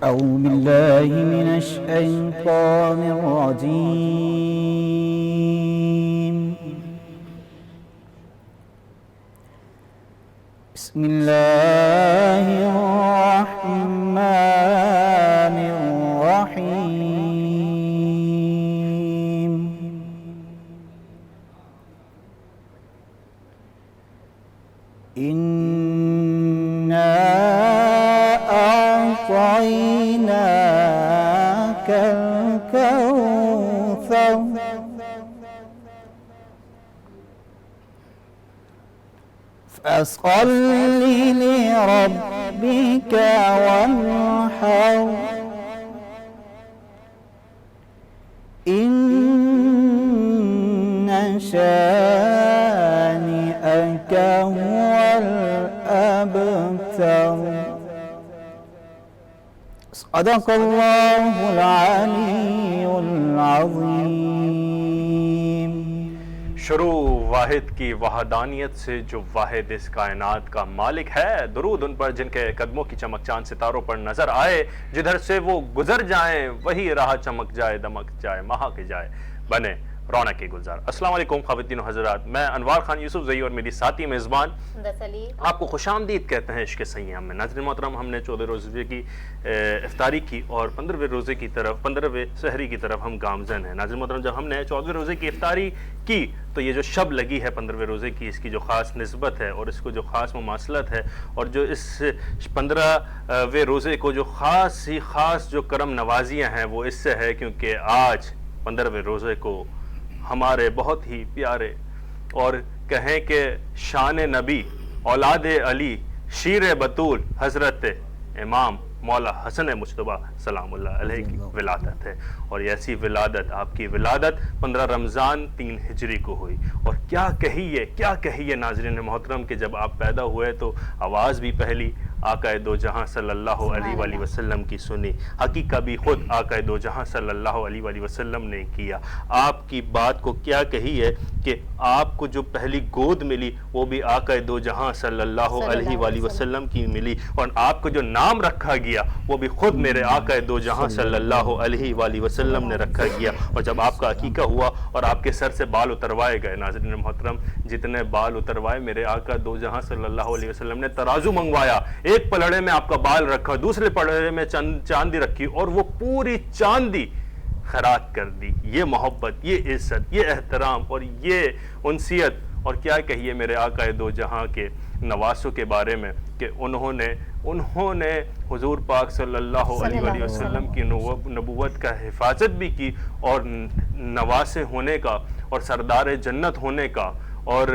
أعوذ بالله من الشيطان الرجيم. بسم الله الرحمن الرحيم. إنا أعطيناك الكوثر فصل لربك وانحر إن شانئك هو الأبتر. صدق الله العلي العظيم. شروع واحد کی وحدانیت سے جو واحد اس کائنات کا مالک ہے. درود ان پر جن کے قدموں کی چمک چاند ستاروں پر نظر آئے. جدھر سے وہ گزر جائیں وہی راہ چمک جائے دمک جائے مہک جائے بنے رونق کے گلزار. السلام علیکم خواتین و حضرات. میں انوار خان یوسف زئی اور میری ساتھی میزبان آپ کو خوش آمدید کہتے ہیں عشق سیام میں. ناظرین محترم، ہم نے 14 روزے کی افطاری کی اور 15ویں روزے کی طرف 15ویں سحری کی طرف ہم گامزن ہیں. ناظرین محترم، جب ہم نے 14ویں روزے کی افطاری کی تو یہ جو شب لگی ہے 15ویں روزے کی، اس کی جو خاص نسبت ہے اور اس کو جو خاص مماثلت ہے اور جو اس 15ویں روزے کو جو خاص جو کرم نوازیاں ہیں وہ اس سے ہے کیونکہ آج 15ویں روزے کو ہمارے بہت ہی پیارے اور کہیں کہ شان نبی اولاد علی شیر بطول حضرت امام مولا حسن مجتبیٰ سلام اللہ علیہ کی ولادت ہے. اور ایسی ولادت، آپ کی ولادت 15 رمضان 3 ہجری کو ہوئی. اور کیا کہیے ناظرین محترم کہ جب آپ پیدا ہوئے تو آواز بھی پہلی آقا دو جہاں صلی اللہ علیہ وآلہ وسلم کی سنی. حقیقہ بھی خود آقا دو جہاں صلی اللہ علیہ وآلہ وسلم نے کیا. آپ کی بات کو کیا کہیے کہ آپ کو جو پہلی گود ملی وہ بھی آقا دو جہاں صلی اللہ علیہ وآلہ وسلم کی ملی. اور آپ کو جو نام رکھا گیا وہ بھی خود میرے آقا دو جہاں صلی اللہ علیہ وآلہ وسلم نے رکھا گیا. اور جب آپ کا عقیقہ ہوا اور آپ کے سر سے بال اتروائے گئے، ناظرین محترم جتنے بال اتروائے میرے آقا دو جہاں صلی اللہ علیہ وسلم نے ترازو منگوایا. ایک پلڑے میں آپ کا بال رکھا، دوسرے پلڑے میں چاندی رکھی اور وہ پوری چاندی خیرات کر دی. یہ محبت، یہ عزت، یہ احترام اور یہ انسیت. اور کیا کہیے میرے آقا دو جہاں کے نواسوں کے بارے میں کہ انہوں نے حضور پاک صلی اللہ علیہ وآلہ وسلم کی نبوت کا حفاظت بھی کی اور نواسے ہونے کا اور سردار جنت ہونے کا اور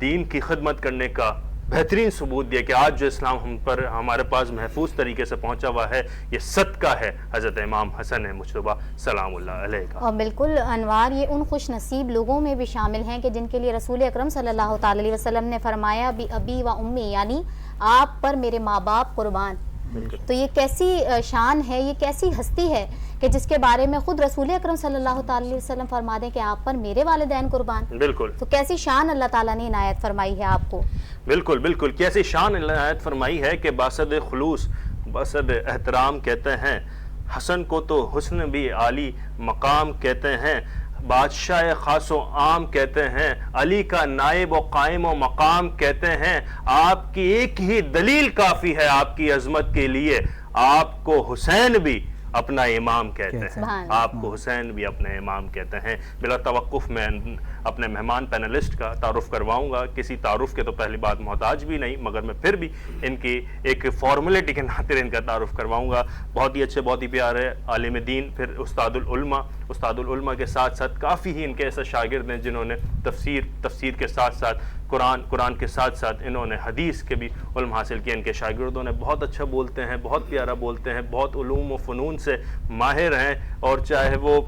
دین کی خدمت کرنے کا بہترین ثبوت دیا کہ آج جو اسلام ہمارے پاس محفوظ طریقے سے پہنچا ہوا ہے یہ صدقہ ہے حضرت امام حسن مجتبیٰ سلام اللہ علیہ کا. اور بالکل انوار، یہ ان خوش نصیب لوگوں میں بھی شامل ہیں کہ جن کے لیے رسول اکرم صلی اللہ تعالی علیہ وسلم نے فرمایا بھی ابی و امی، یعنی آپ پر میرے ماں باپ قربان. تو یہ کیسی شان ہے، یہ کیسی ہستی ہے کہ جس کے بارے میں خود رسول اکرم صلی اللہ تعالی علیہ وسلم فرما دیں کہ آپ پر میرے والدین قربان. بالکل. تو کیسی شان اللہ تعالیٰ نے عنایت فرمائی ہے آپ کو. بالکل کیسی شان عنایت فرمائی ہے کہ باسد خلوص باسد احترام کہتے ہیں. حسن کو تو حسن بھی عالی مقام کہتے ہیں. بادشاہ خاص و عام کہتے ہیں. علی کا نائب و قائم و مقام کہتے ہیں. آپ کی ایک ہی دلیل کافی ہے آپ کی عظمت کے لیے. آپ کو حسین بھی اپنا امام کہتے ہیں. آپ کو حسین بھی اپنا امام کہتے ہیں. بلا توقف میں اپنے مہمان پینلسٹ کا تعارف کرواؤں گا. کسی تعارف کے تو پہلی بات محتاج بھی نہیں، مگر میں پھر بھی ان کی ایک فارمیلٹی کے ناطے ان کا تعارف کرواؤں گا. بہت ہی اچھے، بہت ہی پیارے عالم دین، پھر استاد العلماء کے ساتھ ساتھ کافی ہی ان کے ایسے شاگرد ہیں جنہوں نے تفسیر کے ساتھ ساتھ قرآن کے ساتھ ساتھ انہوں نے حدیث کے بھی علم حاصل کیا. ان کے شاگردوں نے بہت اچھا بولتے ہیں، بہت پیارا بولتے ہیں، بہت علوم و فنون سے ماہر ہیں. اور چاہے وہ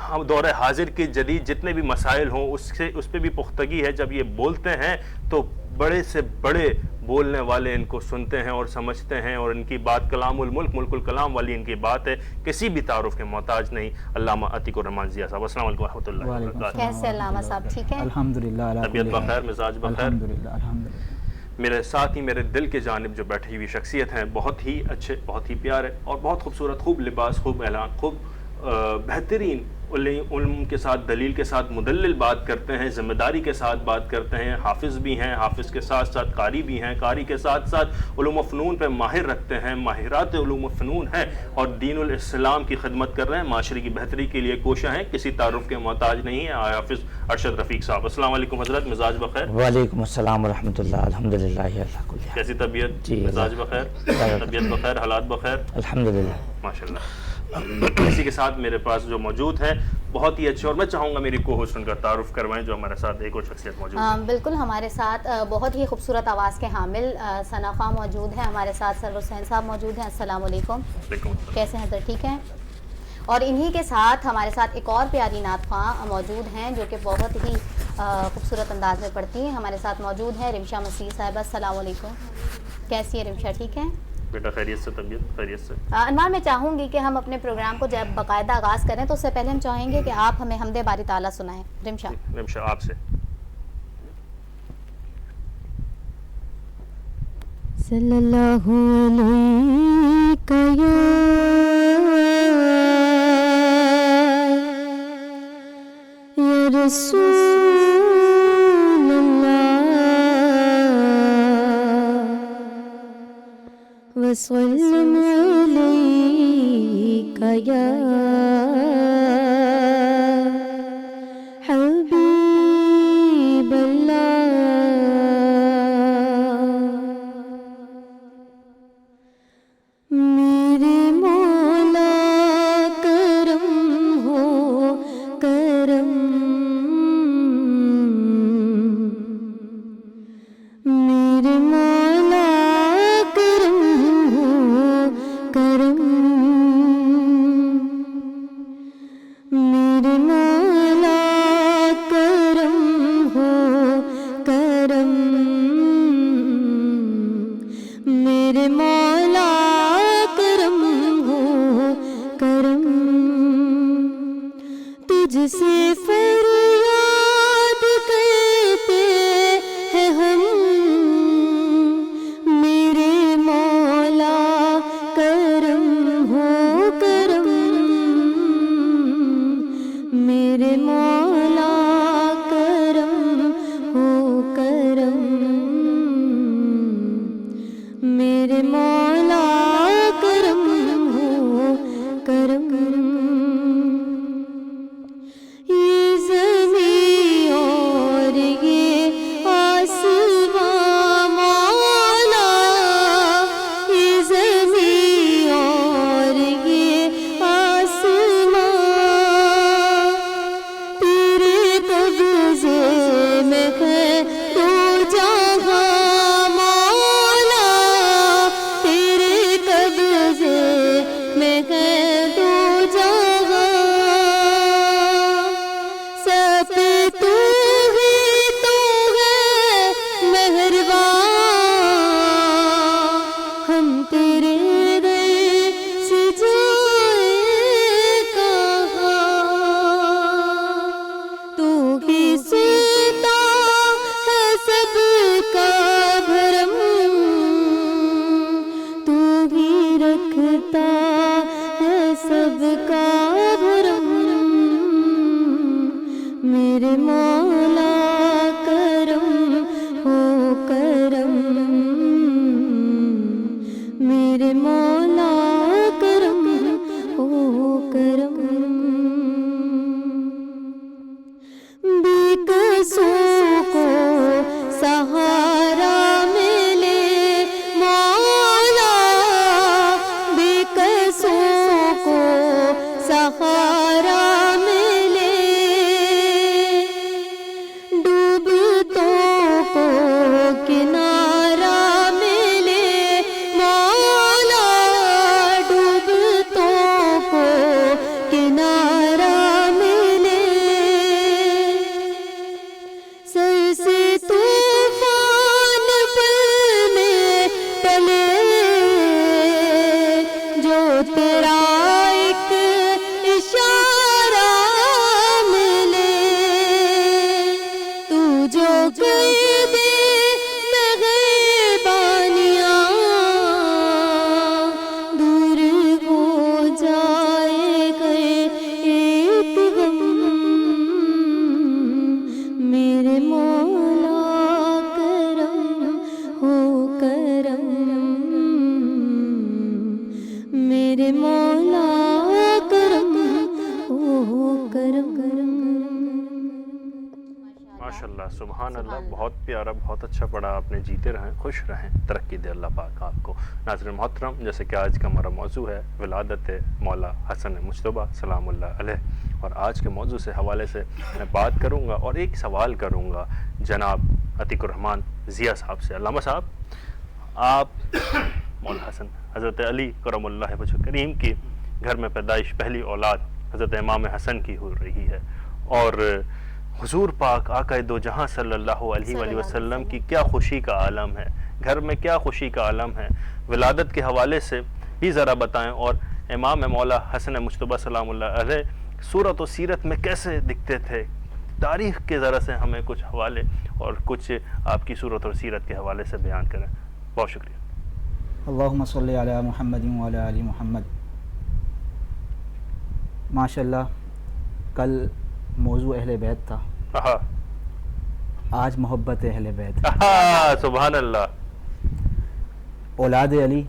ہم دور حاضر کی جدید جتنے بھی مسائل ہوں اس پہ بھی پختگی ہے. جب یہ بولتے ہیں تو بڑے سے بڑے بولنے والے ان کو سنتے ہیں اور سمجھتے ہیں اور ان کی بات کلام الملک ملک الکلام والی ان کی بات ہے، کسی بھی تعارف کے محتاج نہیں. علامہ عتیق الرحمان ضیاء صاحب، السلام علیکم ورحمۃ اللہ وبرکاتہ. کیسے علامہ صاحب؟ ٹھیک ہے، الحمدللہ، طبیعت بخیر، مزاج بخیر؟ الحمدللہ. میرے ساتھ ہی میرے دل کے جانب جو بیٹھی ہوئی شخصیت ہیں، بہت ہی اچھے، بہت ہی پیارے اور بہت خوبصورت، خوب لباس، خوب اعلان، خوب بہترین علم کے ساتھ، دلیل کے ساتھ مدلل بات کرتے ہیں، ذمہ داری کے ساتھ بات کرتے ہیں، حافظ بھی ہیں، حافظ کے ساتھ ساتھ قاری بھی ہیں، قاری کے ساتھ ساتھ علوم و فنون پہ ماہر رکھتے ہیں، ماہرات علوم و فنون ہیں اور دین الاسلام کی خدمت کر رہے ہیں، معاشرے کی بہتری کے لیے کوشاں ہیں، کسی تعارف کے محتاج نہیں ہیں، حافظ ارشد رفیق صاحب۔ السلام علیکم حضرت، مزاج بخیر؟ وعلیکم السلام ورحمۃ اللہ، الحمدللہ اللہ کل حال۔ کیسی طبیعت؟ جی مزاج بخیر؟ طبیعت بخیر، حالات بخیر؟ الحمدللہ۔ ماشاءاللہ۔ اسی کے ساتھ میرے پاس جو موجود ہے بہت ہی اچھے، اور میں چاہوں گا میری کو ہوسٹ ان کا تعارف کروائیں جو ہمارے ساتھ ایک اور شخصیت موجود ہے۔ بالکل، ہمارے ساتھ بہت ہی خوبصورت آواز کے حامل ثنا خواہ موجود ہیں، ہمارے ساتھ سرور حسین صاحب موجود ہیں۔ السلام علیکم، کیسے ہیں سر؟ ٹھیک ہیں؟ اور انہی کے ساتھ ہمارے ساتھ ایک اور پیاری نعت خواہ موجود ہیں جو کہ بہت ہی خوبصورت انداز میں پڑھتی ہیں، ہمارے ساتھ موجود ہیں رمشا مسیح صاحبہ۔ السلام علیکم، کیسی ہے رمشا؟ ٹھیک ہیں بیٹا؟ خیریت سے؟ طبیعت خیریت سے؟ انوار، میں چاہوں گی کہ ہم اپنے پروگرام کو جب باقاعدہ آغاز کریں تو اس سے پہلے ہم چاہیں گے کہ آپ ہمیں حمد باری تعالیٰ سنائیں۔ رمشا آپ سے۔ صلی اللہ علیہ یا رسول اللہ وسلم علیک یا حبیب اللہ۔ میرے مولا کرم ہو کرم، میرے مولا کرم ہو کرم، میرے مولا کرم ہو کرم، میرے مولا کرم ہو کرم، تجھ سے فریاد کرتے ہیں ہم، میرے مولا کرم ہو کرم، میرے مولا کرم ہو کرم، میرے مولا کرم ہو کرم۔ یہ زمین اور یہ آسمان مولا، یہ زمین اور یہ آسمان تیرے قبضے میں ہے، دو جہاں مولا سبحان اللہ، بہت پیارا، بہت اچھا پڑھا آپ نے. جیتے رہیں، خوش رہیں، ترقی دے اللہ پاک آپ کو. ناظرین محترم، جیسے کہ آج کا ہمارا موضوع ہے ولادت مولا حسن مجتبیٰ سلام اللہ علیہ، اور آج کے موضوع سے حوالے سے میں بات کروں گا اور ایک سوال کروں گا جناب عتیق الرحمن ضیاء صاحب سے. علامہ صاحب، آپ مولا حسن حضرت علی کرم اللہ وجہ کریم کی گھر میں پیدائش، پہلی اولاد حضرت امام حسن کی ہو رہی ہے، اور حضور پاک آقا دو جہاں صلی اللہ علیہ وآلہ وسلم کی کیا خوشی کا عالم ہے، گھر میں کیا خوشی کا عالم ہے. ولادت کے حوالے سے بھی ذرا بتائیں، اور امام مولا حسن مجتبیٰ سلام اللہ علیہ صورت و سیرت میں کیسے دکھتے تھے، تاریخ کے ذرا سے ہمیں کچھ حوالے اور کچھ آپ کی صورت اور سیرت کے حوالے سے بیان کریں. بہت شکریہ. اللہم صلی علی محمد وعلی آل محمد. ماشاءاللہ، کل موضوع اہل بیت تھا، آج محبت اہل بیت. سبحان اللہ. اولاد علی،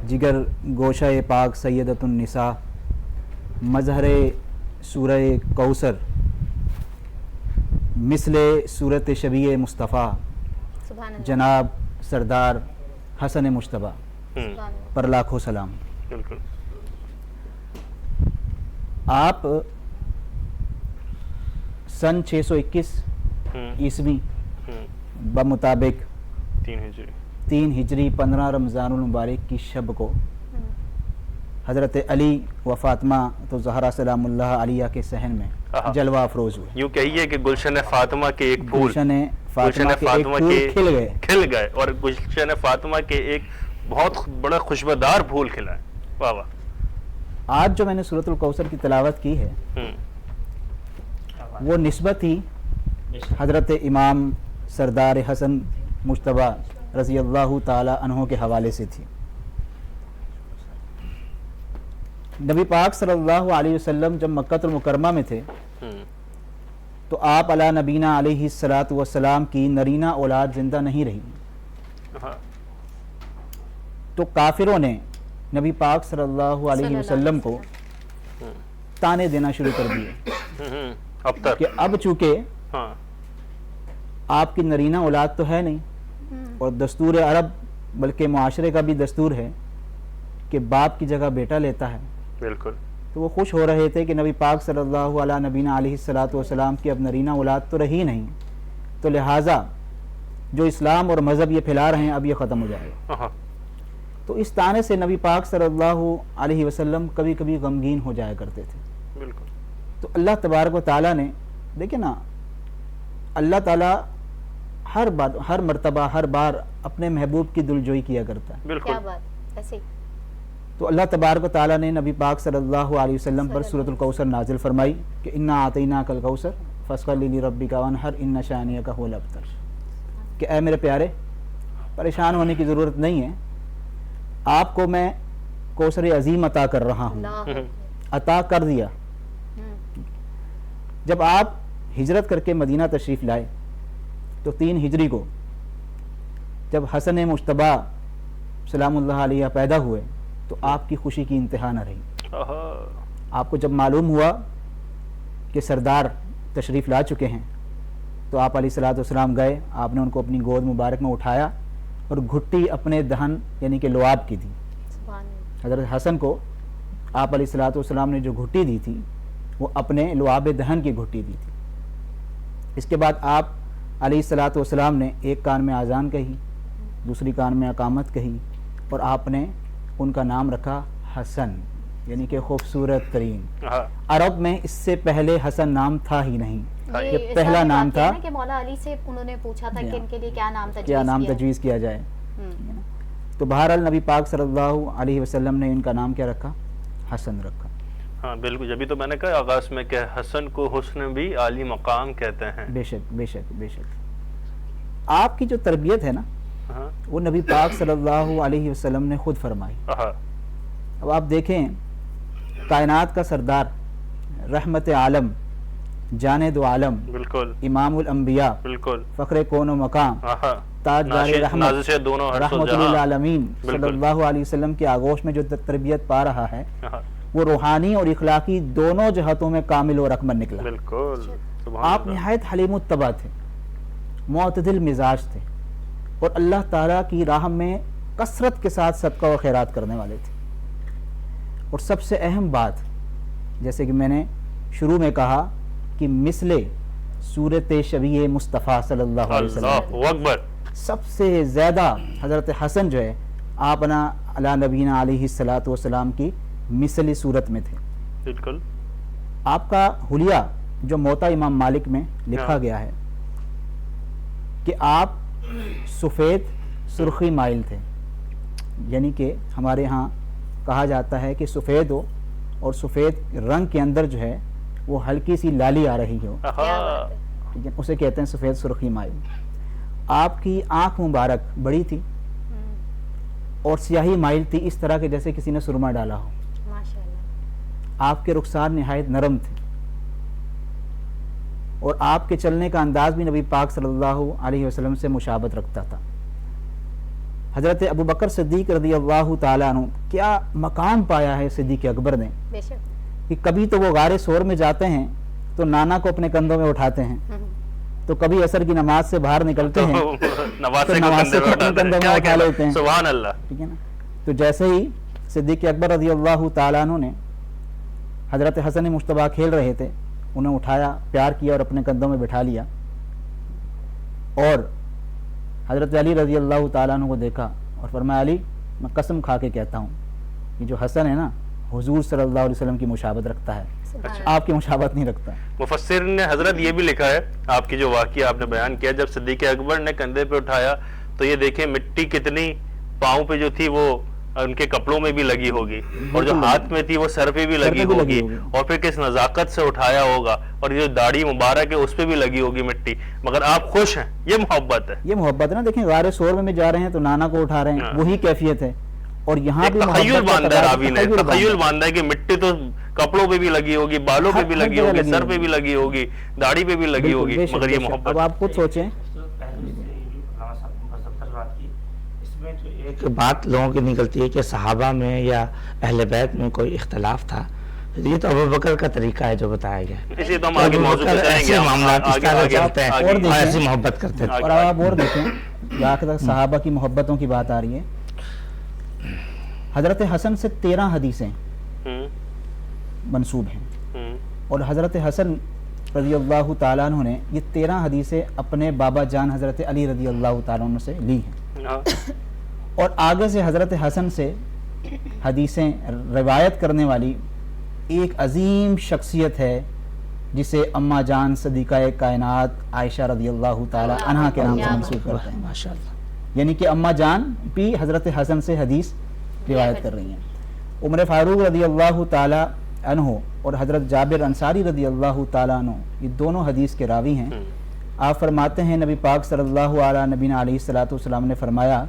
جگر گوشہ پاک سیدۃ النساء، مظہر سورہ کوثر، مثل صورت شبیہ مصطفیٰ، جناب سردار حسن مجتبیٰ پر لاکھوں سلام. بالکل. آپ سن 621 عیسوی بمطابق 3 ہجری 15 رمضان المبارک کی شب کو حضرت علی و فاطمہ تو زہرا سلام اللہ علیہ کے صحن میں جلوہ افروز ہوئے. یوں کہیے کہ گلشن فاطمہ کے ایک پھول، گلشن فاطمہ کے ایک پھول کھل گئے، اور گلشن فاطمہ کے ایک بہت بڑا خوشبودار پھول کھلا ہے. واہ واہ. آج جو میں نے سورۃ الکوثر کی تلاوت کی ہے وہ نسبت ہی حضرت امام سردار حسن مجتبیٰ رضی اللہ تعالی عنہ کے حوالے سے تھی. نبی پاک صلی اللہ علیہ وسلم جب مکہ المکرمہ میں تھے تو آپ علی نبینا علیہ الصلاۃ والسلام کی نرینہ اولاد زندہ نہیں رہی، تو کافروں نے نبی پاک صلی اللہ علیہ وسلم کو تانے دینا شروع کر دیے کہ اب چونکہ آپ کی نرینہ اولاد تو ہے نہیں، اور دستور عرب بلکہ معاشرے کا بھی دستور ہے کہ باپ کی جگہ بیٹا لیتا ہے. بالکل. تو وہ خوش ہو رہے تھے کہ نبی پاک صلی اللہ علیہ نبینا علیہ الصلاۃ والسلام کی اب نرینہ اولاد تو رہی نہیں، تو لہٰذا جو اسلام اور مذہب یہ پھیلا رہے ہیں اب یہ ختم ہو جائے گا. تو اس طعنے سے نبی پاک صلی اللہ علیہ وسلم کبھی کبھی غمگین ہو جایا کرتے تھے. بالکل. تو اللہ تبارک و تعالیٰ نے، دیکھیں نا، اللہ تعالیٰ ہر مرتبہ ہر بار اپنے محبوب کی دلجوئی کیا کرتا ہے. بالکل. تو اللہ تبارک و تعالیٰ نے نبی پاک صلی اللہ علیہ وسلم پر سورۃ الکوثر نازل فرمائی کہ انا اعطیناک الکوثر فصلی لربک وانحر ان شانئک هو الابتر، کہ اے میرے پیارے، پریشان ہونے کی ضرورت نہیں ہے، آپ کو میں کوثر عظیم عطا کر رہا ہوں. عطا کر دیا. جب آپ ہجرت کر کے مدینہ تشریف لائے تو 3 ہجری کو جب حسن مجتبیٰ سلام اللہ علیہ پیدا ہوئے تو آپ کی خوشی کی انتہا نہ رہی. آپ کو جب معلوم ہوا کہ سردار تشریف لا چکے ہیں تو آپ علیہ الصلوۃ والسلام گئے، آپ نے ان کو اپنی گود مبارک میں اٹھایا اور گھٹی اپنے دہن یعنی کہ لعاب کی دی. حضرت حسن کو آپ علیہ الصلوۃ والسلام نے جو گھٹی دی تھی وہ اپنے لعاب دہن کی گھٹی دی تھی. اس کے بعد آپ علیہ الصلوۃ والسلام نے ایک کان میں اذان کہی، دوسری کان میں اقامت کہی، اور آپ نے ان کا نام رکھا حسن، یعنی کہ خوبصورت ترین. عرب میں اس سے پہلے حسن نام تھا ہی نہیں، یہ پہلا نام تھا کہ مولا علی سے انہوں نے پوچھا تھا کہ ان کے لیے کیا نام تجویز کیا جائے. تو بہرحال نبی پاک صلی اللہ علیہ وسلم نے ان کا نام کیا رکھا؟ حسن رکھا. ہاں بالکل، جبھی تو میں نے کہا آغاز میں کہ حسن کو حسن بھی عالی مقام کہتے ہیں. بے شک بے شک بے شک. آپ کی جو تربیت ہے نا وہ نبی پاک صلی اللہ علیہ وسلم نے خود فرمائی. اب آپ دیکھیں، کائنات کا سردار، رحمت عالم، جانے دو عالم، بالکل، امام الانبیاء، بالکل، فخر کون و مقام، تاجدار رحمت، رحمت للعالمین صلی اللہ علیہ وسلم کی آغوش میں جو تربیت پا رہا ہے وہ روحانی اور اخلاقی دونوں جہتوں میں کامل اور اکمل نکلا. بالکل. آپ نہایت حلیم الطبع تھے، معتدل مزاج تھے، اور اللہ تعالیٰ کی راہ میں کثرت کے ساتھ صدقہ و خیرات کرنے والے تھے. اور سب سے اہم بات، جیسے کہ میں نے شروع میں کہا کہ مثل صورت شبیہ مصطفیٰ صلی اللہ علیہ وسلم اللہ اکبر. سب سے زیادہ حضرت حسن جو ہے آپ علی نبینا علیہ الصلاۃ والسلام کی مثلی صورت میں تھے. بالکل. آپ کا حلیہ جو موطا امام مالک میں لکھا گیا ہے کہ آپ سفید سرخی مائل تھے، یعنی کہ ہمارے ہاں کہا جاتا ہے کہ سفید ہو اور سفید رنگ کے اندر جو ہے وہ ہلکی سی لالی آ رہی ہو، ٹھیک ہے، اسے کہتے ہیں سفید سرخی مائل. آپ کی آنکھ مبارک بڑی تھی اور سیاہی مائل تھی، اس طرح کے جیسے کسی نے سرما ڈالا ہو. ماشاءاللہ. آپ کے رخسار نہایت نرم تھے، اور آپ کے چلنے کا انداز بھی نبی پاک صلی اللہ علیہ وسلم سے مشابہت رکھتا تھا. حضرت ابو بکر صدیق رضی اللہ تعالیٰ عنہ، کیا مقام پایا ہے صدیق اکبر نے بے شک. کہ کبھی تو وہ غار ثور میں جاتے ہیں تو نانا کو اپنے کندھوں میں اٹھاتے ہیں، تو کبھی عصر کی نماز سے باہر نکلتے ہیں نواسے تو کو نواسے کو اپنے کندھوں میں اٹھا لیتے ہیں. سبحان اللہ. ٹھیک ہے نا. تو جیسے ہی صدیق اکبر رضی اللہ تعالیٰ عنہ نے حضرت حسن مجتبیٰ کھیل رہے تھے، انہیں اٹھایا، پیار کیا اور اپنے کندھوں میں بٹھا لیا، اور حضرت علی رضی اللہ تعالیٰ عنہ کو دیکھا اور فرمایا علی میں قسم کھا کے کہتا ہوں یہ جو حسن ہے نا حضور صلی اللہ علیہ وسلم کی مشابہت رکھتا ہے، آپ کی مشابہت نہیں رکھتا. مفسر نے حضرت یہ بھی لکھا ہے، آپ کی جو واقعہ آپ نے بیان کیا، جب صدیق اکبر نے کندھے پہ اٹھایا تو یہ دیکھیں مٹی کتنی پاؤں پہ جو تھی وہ ان کے کپڑوں میں بھی لگی ہوگی، اور جو ہاتھ میں تھی وہ سر پہ بھی لگی ہوگی، اور پھر کس نزاکت سے اٹھایا ہوگا، اور یہ جو داڑھی مبارک ہے اس پہ بھی لگی ہوگی مٹی، مگر آپ خوش ہیں. یہ محبت ہے. یہ محبت ہے نا. دیکھیں غار ثور میں جا رہے ہیں تو نانا کو اٹھا رہے ہیں، وہی کیفیت ہے. اور یہاں بھی تخیل باندھا ہے راوی نے، تخیل باندھا ہے کہ مٹی تو کپڑوں پہ بھی لگی ہوگی، بالوں پہ بھی لگی ہوگی، سر پہ بھی لگی ہوگی، داڑھی پہ بھی لگی ہوگی، مگر یہ محبت. اب آپ خود سوچیں. ایک بات لوگوں کی نکلتی ہے کہ صحابہ میں یا اہل بیت میں کوئی اختلاف تھا، یہ تو ابو بکر کا طریقہ ہے جو بتایا گیا. اسی تو ہم آگے موضوع پہ چلیں گے، ایسے معاملات اس طرح چلتے ہیں اور اور ایسی محبت کرتے تھے. اور آپ اور دیکھیں کہ آخر تک صحابہ کی محبتوں کی بات آ رہی ہے. حضرت حسن سے 13 حدیثیں منسوب ہیں، اور حضرت حسن رضی اللہ تعالیٰ عنہ نے یہ 13 حدیثیں اپنے بابا جان حضرت علی رضی اللہ تعالیٰ عنہ سے لی ہیں. اور آگے سے حضرت حسن سے حدیثیں روایت کرنے والی ایک عظیم شخصیت ہے جسے اماں جان صدیقہ کائنات عائشہ رضی اللہ تعالیٰ عنہا کے نام سے منسوب کرتے ہیں. ماشاءاللہ. یعنی کہ اماں جان بھی حضرت حسن سے حدیث روایت کر رہی ہیں. عمر فاروق رضی اللہ تعالیٰ عنہ اور حضرت جابر انصاری رضی اللہ تعالیٰ عنہ یہ دونوں حدیث کے راوی ہیں. آپ فرماتے ہیں نبی پاک صلی اللہ علیہ نبینا علیہ الصلوۃ والسلام نے فرمایا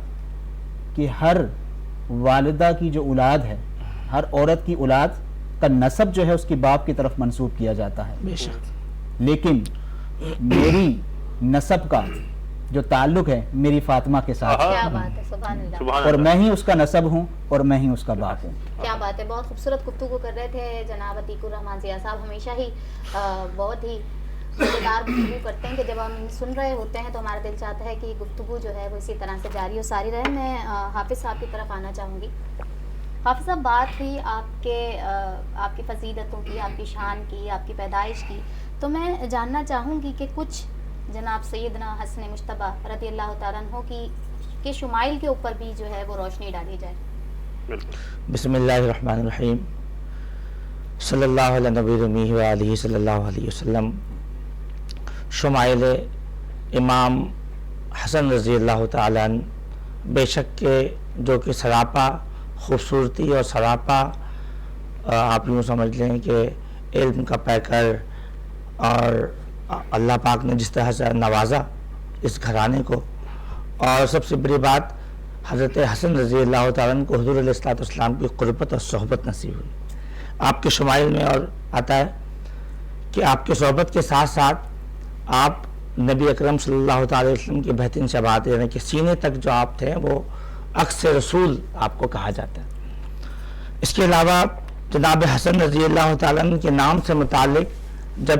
کہ ہر والدہ کی جو اولاد ہے، ہر عورت کی اولاد کا نسب جو ہے اس کی باپ کی طرف منسوب کیا جاتا ہے، بے شک. لیکن میری نسب کا جو تعلق ہے میری فاطمہ کے ساتھ، کیا بات ہے. سبحان اللہ. سبحان اور اللہ. میں ہی اس کا نسب ہوں اور میں ہی اس کا باپ ہوں. کیا بات ہے. بہت خوبصورت گفتگو کر رہے تھے جناب عتیق الرحمان ضیاء صاحب. ہمیشہ ہی بہت ہی مزیدار گفتگو کرتے ہیں کہ جب ہم سن رہے ہوتے ہیں تو ہمارا دل چاہتا ہے کہ گفتگو جو ہے وہ اسی طرح سے جاری و ساری رہے. میں حافظ صاحب کی طرف آنا چاہوں گی. حافظ صاحب بات ہوئی آپ کی فضیلتوں کی، آپ کی شان کی، آپ کی پیدائش کی، تو میں جاننا چاہوں گی کہ کچھ جناب سیدنا حسن مجتبیٰ رضی اللہ تعالیٰ عنہ کے شمائل کے اوپر بھی جو ہے وہ روشنی ڈالی جائے. بسم اللہ الرحمن الرحیم. صلی اللہ علیہ نبی رمی و علیہ صلی اللہ علیہ وسلم. شمائل امام حسن رضی اللہ تعالیٰ عنہ بے شک کے جو کہ سراپا خوبصورتی اور سراپا آپ یوں سمجھ لیں کہ علم کا پیکر، اور اللہ پاک نے جس طرح سے نوازا اس گھرانے کو. اور سب سے بڑی بات حضرت حسن رضی اللہ تعالیٰ عنہ کو حضور علیہ الصلوۃ والسلام کی قربت اور صحبت نصیب ہوئی. آپ کے شمائل میں اور آتا ہے کہ آپ کے صحبت کے ساتھ ساتھ آپ نبی اکرم صلی اللہ تعالی وسلم کی بہترین شباہت، یعنی کہ سینے تک جو آپ تھے وہ عکس رسول آپ کو کہا جاتا ہے. اس کے علاوہ جناب حسن رضی اللہ تعالیٰ عنہ کے نام سے متعلق جب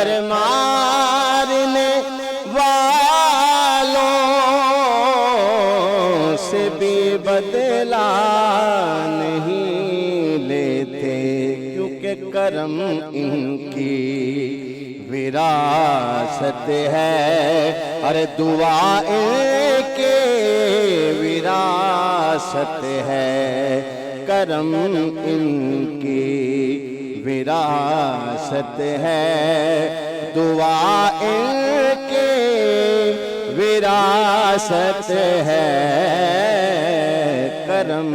کر مارنے والوں سے بھی بدلہ نہیں لیتے، کیونکہ کرم ان کی وراثت ہے، ارے دعا ان کے وراثت ہے، کرم ان کی وراثت ہے، دعا ان کے وراثت ہے، کرم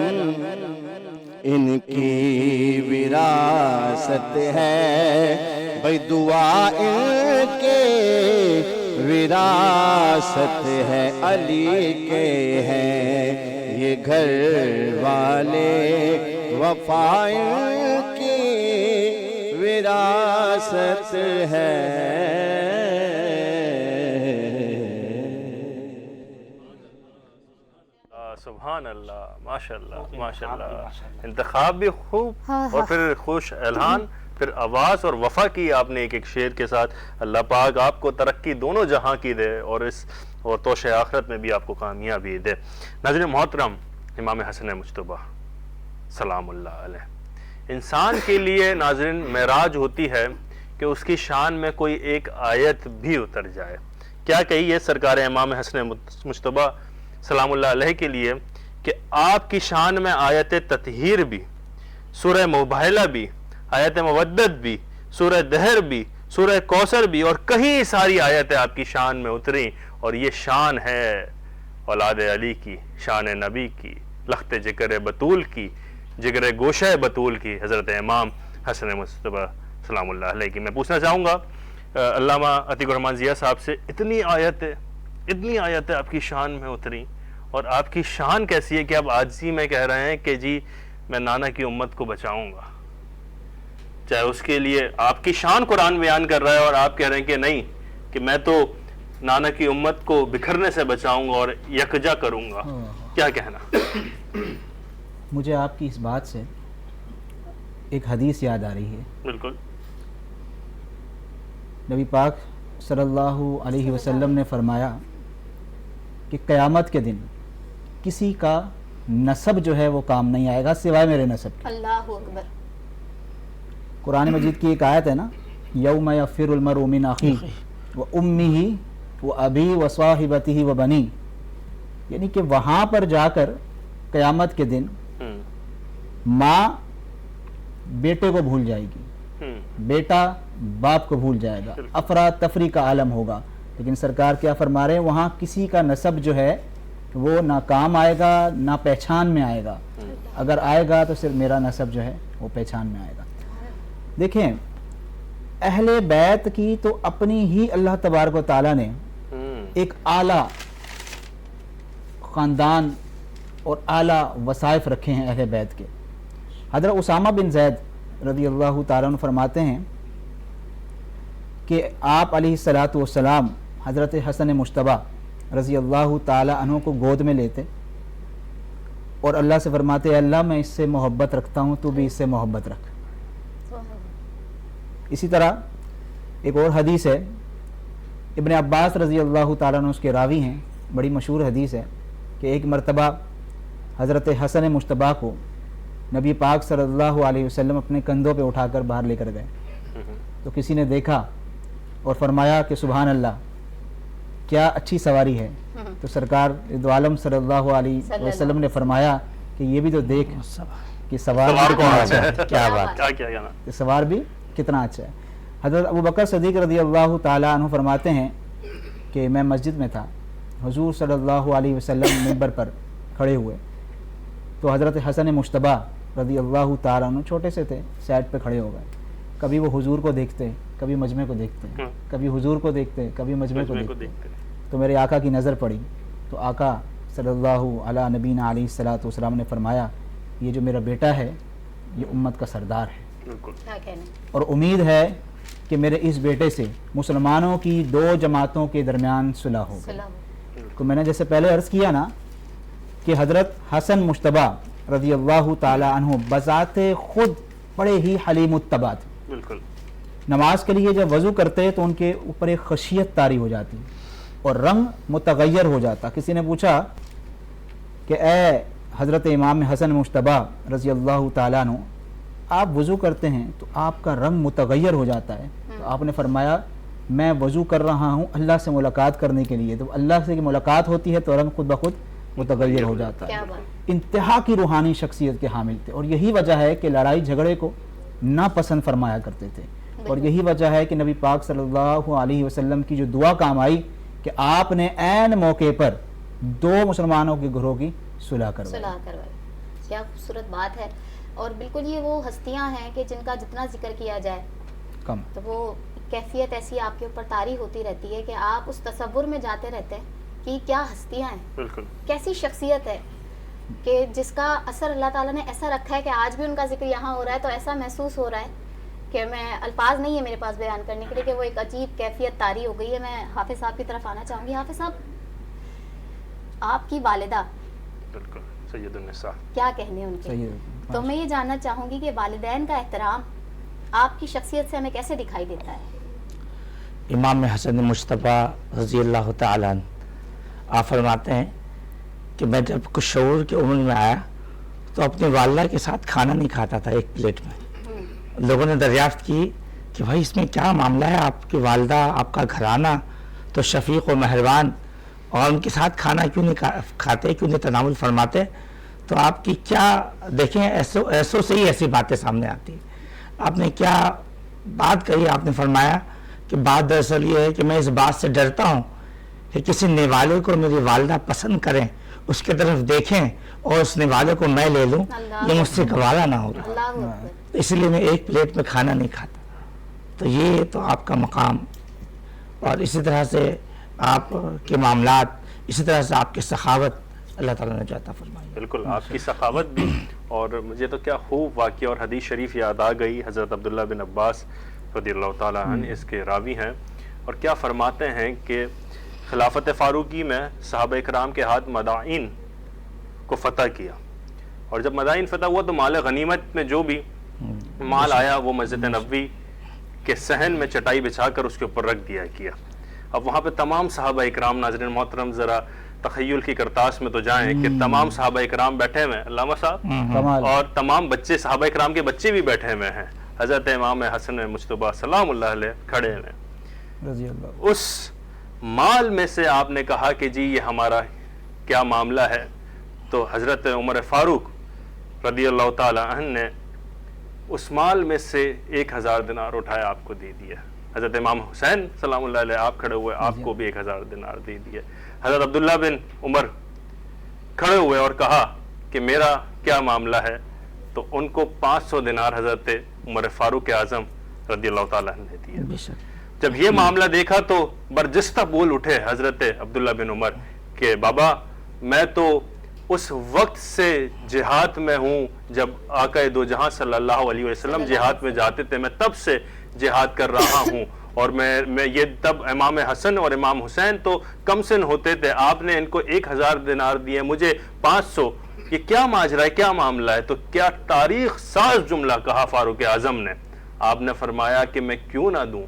ان کی وراثت ہے، بھئی دعا ان کے وراثت ہے، علی کے ہیں یہ گھر والے، وفا ان کی وراثت ہے۔ سبحان اللہ، ماشاء اللہ ماشاء اللہ، انتخاب بھی خوب اور پھر خوش اعلان، پھر آواز اور وفا کی آپ نے ایک شعر کے ساتھ۔ اللہ پاک آپ کو ترقی دونوں جہاں کی دے اور توش آخرت میں بھی آپ کو کامیابی دے۔ ناظرین محترم، امام حسن مجتبیٰ سلام اللہ علیہ، انسان کے لیے ناظرین معراج ہوتی ہے کہ اس کی شان میں کوئی ایک آیت بھی اتر جائے۔ کیا کہی ہے سرکار امام حسن مجتبیٰ سلام اللہ علیہ کے لیے کہ آپ کی شان میں آیت تطہیر بھی، سورہ مباہلہ بھی، آیت مودت بھی، سورہ دہر بھی، سورہ کوثر بھی، اور کئی ساری آیتیں آپ کی شان میں اتریں، اور یہ شان ہے اولاد علی کی، شان نبی کی، لخت جگر بطول کی، جگر گوشہ بطول کی، حضرت امام حسن مجتبیٰ سلام اللہ علیہ کی۔ میں پوچھنا چاہوں گا علامہ عتیق الرحمن ضیاء صاحب سے، اتنی آیتیں آپ کی شان میں اتریں، اور آپ کی شان کیسی ہے کہ آپ عاجزی میں کہہ رہے ہیں کہ جی میں نانا کی امت کو بچاؤں گا، چاہے اس کے لیے آپ کی شان قرآن بیان کر رہا ہے اور آپ کہہ رہے ہیں کہ نہیں، کہ میں تو نانا کی امت کو بکھرنے سے بچاؤں گا اور یکجا کروں گا، کیا کہنا؟ مجھے آپ کی اس بات سے ایک حدیث یاد آ رہی ہے۔ بالکل، نبی پاک صلی اللہ علیہ وسلم نے فرمایا کہ قیامت کے دن کسی کا نسب جو ہے وہ کام نہیں آئے گا سوائے میرے نسب کے۔ اللہ اکبر۔ قرآن مجید کی ایک آیت ہے نا، یوم یفر المرء من اخیہ وامہ وابی وصاحبتہ وبنیہ، یعنی کہ وہاں پر جا کر قیامت کے دن ماں بیٹے کو بھول جائے گی، بیٹا باپ کو بھول جائے گا، افراتفری کا عالم ہوگا، لیکن سرکار کیا فرما رہے ہیں، وہاں کسی کا نسب جو ہے وہ نہ کام آئے گا نہ پہچان میں آئے گا، اگر آئے گا تو صرف میرا نسب جو ہے وہ پہچان میں آئے گا۔ دیکھیں اہل بیت کی تو اپنی ہی اللہ تبارک و تعالیٰ نے ایک اعلیٰ خاندان اور اعلیٰ وصائف رکھے ہیں اہل بیت کے۔ حضرت اسامہ بن زید رضی اللہ تعالیٰ عنہ فرماتے ہیں کہ آپ علیہ السلام حضرت حسن مجتبیٰ رضی اللہ تعالیٰ عنہ کو گود میں لیتے اور اللہ سے فرماتے ہیں اللہ میں اس سے محبت رکھتا ہوں، تو بھی اس سے محبت رکھ۔ اسی طرح ایک اور حدیث ہے، ابن عباس رضی اللہ تعالیٰ عنہ اس کے راوی ہیں، بڑی مشہور حدیث ہے کہ ایک مرتبہ حضرت حسن مجتبیٰ کو نبی پاک صلی اللہ علیہ وسلم اپنے کندھوں پہ اٹھا کر باہر لے کر گئے، تو کسی نے دیکھا اور فرمایا کہ سبحان اللہ کیا اچھی سواری ہے، تو سرکار دو عالم صلی اللہ علیہ وسلم نے فرمایا کہ یہ بھی تو دیکھ کہ سوار بھی کتنا اچھا ہے، کیا بات، کہ سوار بھی کتنا اچھا ہے۔ حضرت ابو بکر صدیق رضی اللہ تعالیٰ عنہ فرماتے ہیں کہ میں مسجد میں تھا، حضور صلی اللہ علیہ وسلم منبر پر کھڑے ہوئے تو حضرت حسن مجتبیٰ رضی اللہ تعالیٰ عنہ چھوٹے سے تھے، سائڈ پہ کھڑے ہو گئے، کبھی وہ حضور کو دیکھتے، کبھی مجمع کو دیکھتے، کبھی حضور کو دیکھتے، کبھی مجمع کو دیکھتے، تو میرے آقا کی نظر پڑی تو آقا صلی اللہ علیہ نبینا علیہ الصلوۃ والسلام نے فرمایا یہ جو میرا بیٹا ہے یہ امت کا سردار ہے، اور امید ہے کہ میرے اس بیٹے سے مسلمانوں کی دو جماعتوں کے درمیان صلح ہوگی۔ تو میں نے جیسے پہلے عرض کیا نا کہ حضرت حسن مجتبیٰ رضی اللہ تعالی عنہ بذات خود بڑے ہی حلیم الطبع تھے، نماز کے لیے جب وضو کرتے تو ان کے اوپر ایک خشیت طاری ہو جاتی اور رنگ متغیر ہو جاتا. کسی نے پوچھا کہ اے حضرت امام حسن مجتبیٰ رضی اللہ تعالیٰ عنہ، آپ وضو کرتے ہیں تو آپ کا رنگ متغیر ہو جاتا ہے. تو آپ نے فرمایا میں وضو کر رہا ہوں اللہ سے ملاقات کرنے کے لیے، تو اللہ سے ملاقات ہوتی ہے تو رنگ خود بخود متغیر ہو جاتا ہے. انتہا کی روحانی شخصیت کے حامل تھے، اور یہی وجہ ہے کہ لڑائی جھگڑے کو ناپسند فرمایا کرتے تھے. اور یہی وجہ ہے کہ نبی پاک صلی اللہ علیہ وسلم کی جو دعا کام آئی کہ آپ نے عین موقع پر 2 مسلمانوں کے گروہ کی صلح کروائی. کیا خوبصورت بات ہے. اور بالکل یہ وہ ہستیاں ہیں کہ جن کا جتنا ذکر کیا جائے کم. تو وہ کیفیت ایسی آپ کے اوپر طاری ہوتی رہتی ہے کہ آپ اس تصور میں جاتے رہتے ہیں کہ کیا ہستیاں ہیں, بالکل کیسی شخصیت ہے کہ جس کا اثر اللہ تعالیٰ نے ایسا رکھا ہے کہ آج بھی ان کا ذکر یہاں ہو رہا ہے تو ایسا محسوس ہو رہا ہے کہ میں الفاظ نہیں ہے میرے پاس بیان کرنے کے لیے کہ وہ ایک عجیب کیفیت طاری ہو گئی ہے. میں حافظ صاحب کی طرف آنا چاہوں گی. حافظ صاحب, آپ کی والدہ بالکل سید النساء, کیا کہنے ان کے, تو میں یہ جاننا چاہوں گی کہ والدین کا احترام آپ کی شخصیت سے ہمیں کیسے دکھائی دیتا ہے؟ امام حسن مجتبیٰ رضی اللہ تعالیٰ عنہ آپ فرماتے ہیں کہ میں جب کچھ شعور کی عمر میں آیا تو اپنی والدہ کے ساتھ کھانا نہیں کھاتا تھا ایک پلیٹ میں. لوگوں نے دریافت کی کہ بھائی اس میں کیا معاملہ ہے, آپ کی والدہ آپ کا گھرانہ تو شفیق و مہربان, اور ان کے ساتھ کھانا کیوں نہیں کھاتے, کیوں نہیں تناول فرماتے؟ تو آپ کی کیا دیکھیں ایسو سے ہی ایسی باتیں سامنے آتی ہیں. آپ نے کیا بات کہی؟ آپ نے فرمایا کہ بات دراصل یہ ہے کہ میں اس بات سے ڈرتا ہوں کہ کسی نوالے کو میری والدہ پسند کریں, اس کے طرف دیکھیں اور اس نوالے کو میں لے لوں, یہ مجھ سے گوارا نہ ہوگا, اس لیے میں ایک پلیٹ میں کھانا نہیں کھاتا. تو یہ تو آپ کا مقام, اور اسی طرح سے آپ کے معاملات, اسی طرح سے آپ کی سخاوت اللہ تعالیٰ نے جو عطا فرمائی. بالکل آپ کی سخاوت بھی, اور مجھے تو کیا خوب واقعہ اور حدیث شریف یاد آ گئی. حضرت عبداللہ بن عباس رضی اللہ تعالیٰ عنہ اس کے راوی ہیں, اور کیا فرماتے ہیں کہ خلافت فاروقی میں صحابہ اکرام کے ہاتھ مدائن کو فتح کیا, اور جب مدائن فتح ہوا تو مال غنیمت میں جو بھی مال آیا وہ مسجد نبوی کے صحن میں چٹائی بچھا کر اس کے اوپر رکھ دیا کیا. اب وہاں پہ تمام صحابہ اکرام, ناظرین محترم ذرا تخیل کی کرتاس میں تو جائیں کہ تمام صحابہ اکرام بیٹھے ہوئے ہیں, علامہ صاحب, اور تمام بچے صحابہ اکرام کے بچے بھی بیٹھے ہوئے ہیں. حضرت امام حسن مجتبیٰ سلام اللہ علیہ کھڑے ہوئے رضی اللہ. اس مال میں سے آپ نے کہا کہ جی یہ ہمارا کیا معاملہ ہے, تو حضرت عمر فاروق رضی اللہ تعالیٰ عنہ نے اس مال میں سے 1000 دینار اٹھایا آپ کو دے دیا. حضرت امام حسین سلام اللہ علیہ آپ کھڑے ہوئے, آپ کو بھی 1000 دینار دے دیا. حضرت عبداللہ بن عمر کھڑے ہوئے اور کہا کہ میرا کیا معاملہ ہے, تو ان کو 500 دینار حضرت عمر فاروق اعظم رضی اللہ تعالیٰ نے دیا. جب یہ معاملہ دیکھا تو برجستہ بول اٹھے حضرت عبداللہ بن عمر کہ بابا میں تو اس وقت سے جہاد میں ہوں جب آقا دو جہاں صلی اللہ علیہ وسلم جہاد میں جاتے تھے, میں تب سے جہاد کر رہا ہوں, اور میں یہ تب امام حسن اور امام حسین تو کم سن ہوتے تھے, آپ نے ان کو 1000 دینار دیے, مجھے 500, یہ کیا ماجرا ہے, کیا معاملہ ہے؟ تو کیا تاریخ ساز جملہ کہا فاروق اعظم نے. آپ نے فرمایا کہ میں کیوں نہ دوں,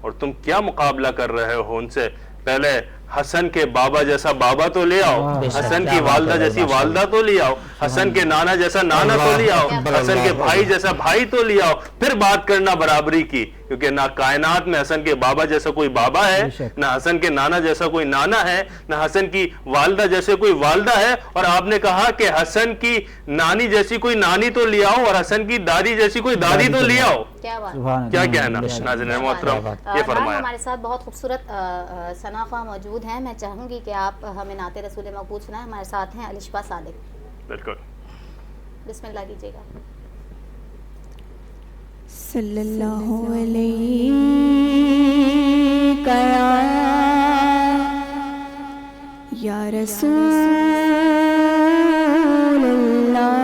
اور تم کیا مقابلہ کر رہے ہو ان سے؟ پہلے حسن کے بابا جیسا بابا تو لے آؤ, حسن کی والدہ جیسی والدہ تو لے آؤ, حسن کے نانا جیسا نانا تو لے آؤ, حسن کے بھائی جیسا بھائی تو لے آؤ, پھر بات کرنا برابری کی. کیونکہ نہ کائنات میں حسن کے بابا جیسا کوئی بابا ہے, نہ حسن کے نانا جیسا کوئی نانا ہے, نہ حسن کی والدہ جیسے کوئی والدہ ہے. اور آپ نے کہا کہ حسن کی نانی جیسی کوئی نانی تو لے آؤ, اور حسن کی دادی جیسی کوئی دادی تو لے آؤ. کیا کہنا ناظرین محترم, یہ فرمایا. ہمارے ساتھ بہت خوبصورت ثناء موجود ہیں, میں چاہوں گی کہ آپ ہمیں نعت رسول مقبول سنائیں. ہمارے ساتھ ہیں الشفا صادق. بالکل, بسم اللہ کیجیے گا. صلی اللہ علیہ یا رسول اللہ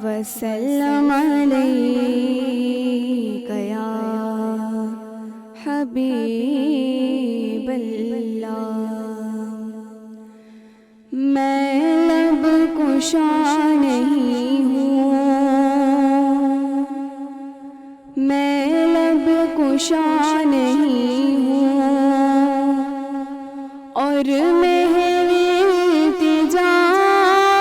وسلم علیہ یا حبیب اللہ. میں لب کشا نہیں ہوں کشا نہیں ہوں اور محو التجا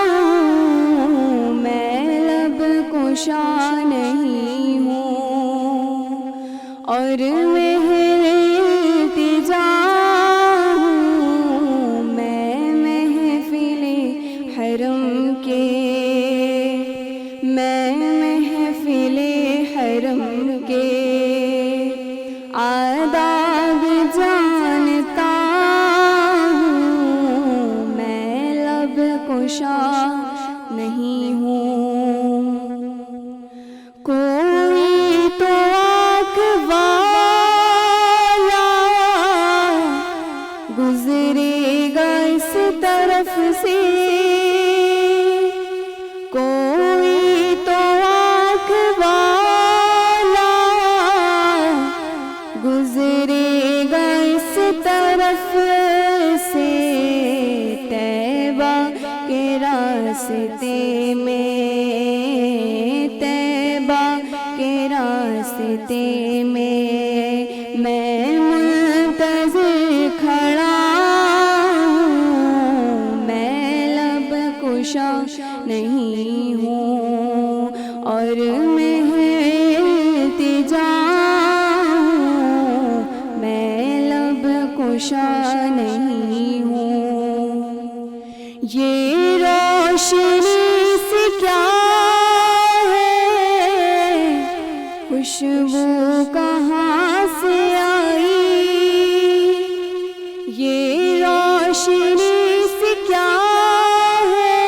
ہوں، میں لب کشا نہیں ہوں اور محو التجا ہوں، میں محفل حرم کے، میں محفل حرم کے آداب جانتا ہوں، میں لب کشا نہیں ہوں۔ کوئی تو آنکھ والا گزرے گا اس طرف سے، کوئی تو آنکھ والا گزرے گا اس طرف سے، طیبہ کے راستے میں، طیبہ کے راستے میں میں منتظر کھڑا ہوں، میں لب کشا نہیں ہوں اور محو التجا ہوں، میں لب کشا نہیں ہوں۔ یہ روشنی سے کیا ہے، خوشبو کہاں سے آئی، یہ روشنی سے کیا ہے،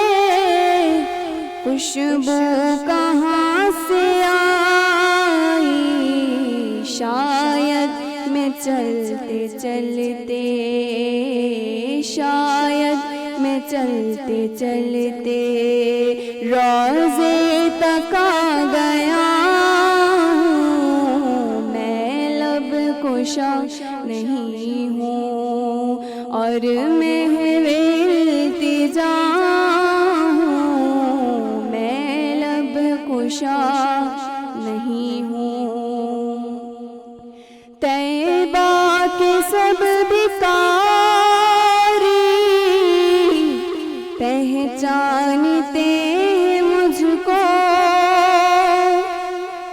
خوشبو کہاں سے آئی، شاید میں چلتے چلتے، شاید میں چلتے چلتے روضے تک آ گیا ہوں، میں لب کشا نہیں ہوں اور محو التجا ہوں، میں لب کشا نہیں ہوں۔ طیبہ کے سب بکاری پہچانتے مجھ کو،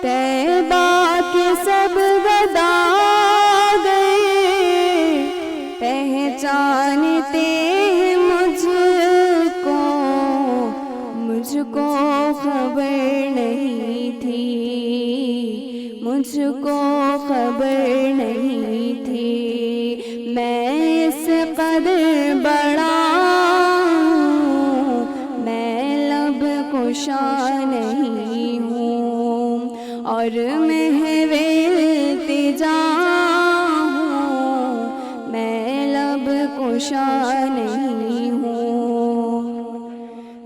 طیبہ کے سب گدا گئے پہچانتے مجھ کو، مجھ کو خبر نہیں تھی، مجھ کو خبر نہیں تھی، میں اس قدر بڑا ہوں، میں لب کشا نہیں ہوں اور محو التجا ہوں، میں لب کشا نہیں ہوں۔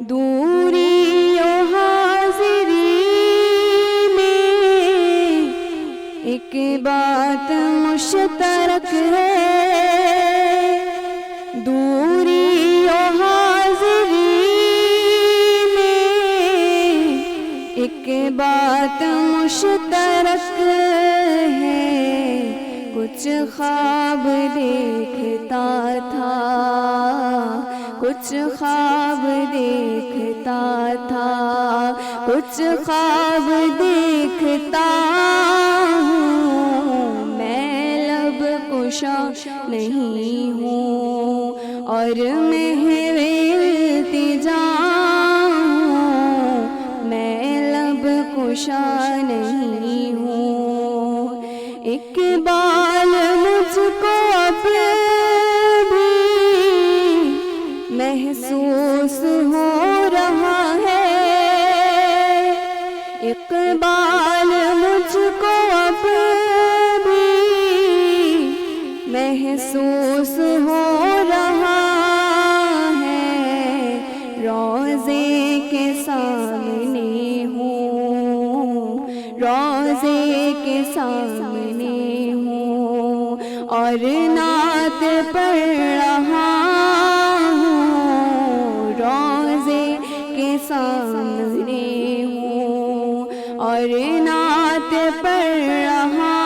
دوری و حاضری میں ایک بات مشترک ہے، دوری و حاضری میں ایک بات مشترک ہے، کچھ خواب دیکھتا تھا، کچھ خواب دیکھتا تھا، کچھ خواب دیکھتا ہوں، میں لب کشا نہیں ہوں اور محو التجا ہوں، میں لب کشا نہیں ہوں۔ اقبال مجھ کو اب بھی محسوس ہو رہا ہے، اقبال مجھ کو اب بھی محسوس ہو رہا ہے، روضے کے سامنے ہوں، روضے کے سامنے ہوں اور نعت پڑھ رہا ہوں، روضے کے سامنے ہوں اور نعت پڑھ رہا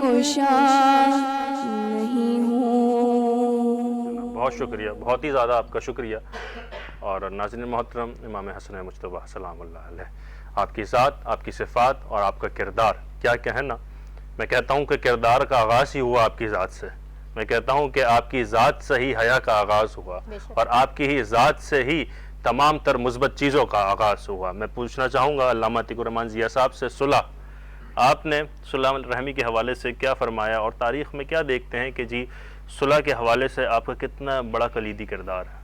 خوشا نہیں ہوں. بہت شکریہ، بہت ہی زیادہ آپ کا شکریہ. اور ناظرین محترم، امام حسن مجتبیٰ سلام اللہ علیہ، آپ کی ذات، آپ کی صفات اور آپ کا کردار، کیا کہنا. میں کہتا ہوں کہ کردار کا آغاز ہی ہوا آپ کی ذات سے. میں کہتا ہوں کہ آپ کی ذات سے ہی حیا کا آغاز ہوا، اور آپ کی ہی ذات سے ہی تمام تر مثبت چیزوں کا آغاز ہوا. میں پوچھنا چاہوں گا علامہ عتیق الرحمن ضیاء صاحب سے، صلح، آپ نے صلح الرحمی کے حوالے سے کیا فرمایا، اور تاریخ میں کیا دیکھتے ہیں کہ جی صلح کے حوالے سے آپ کا کتنا بڑا کلیدی کردار ہے؟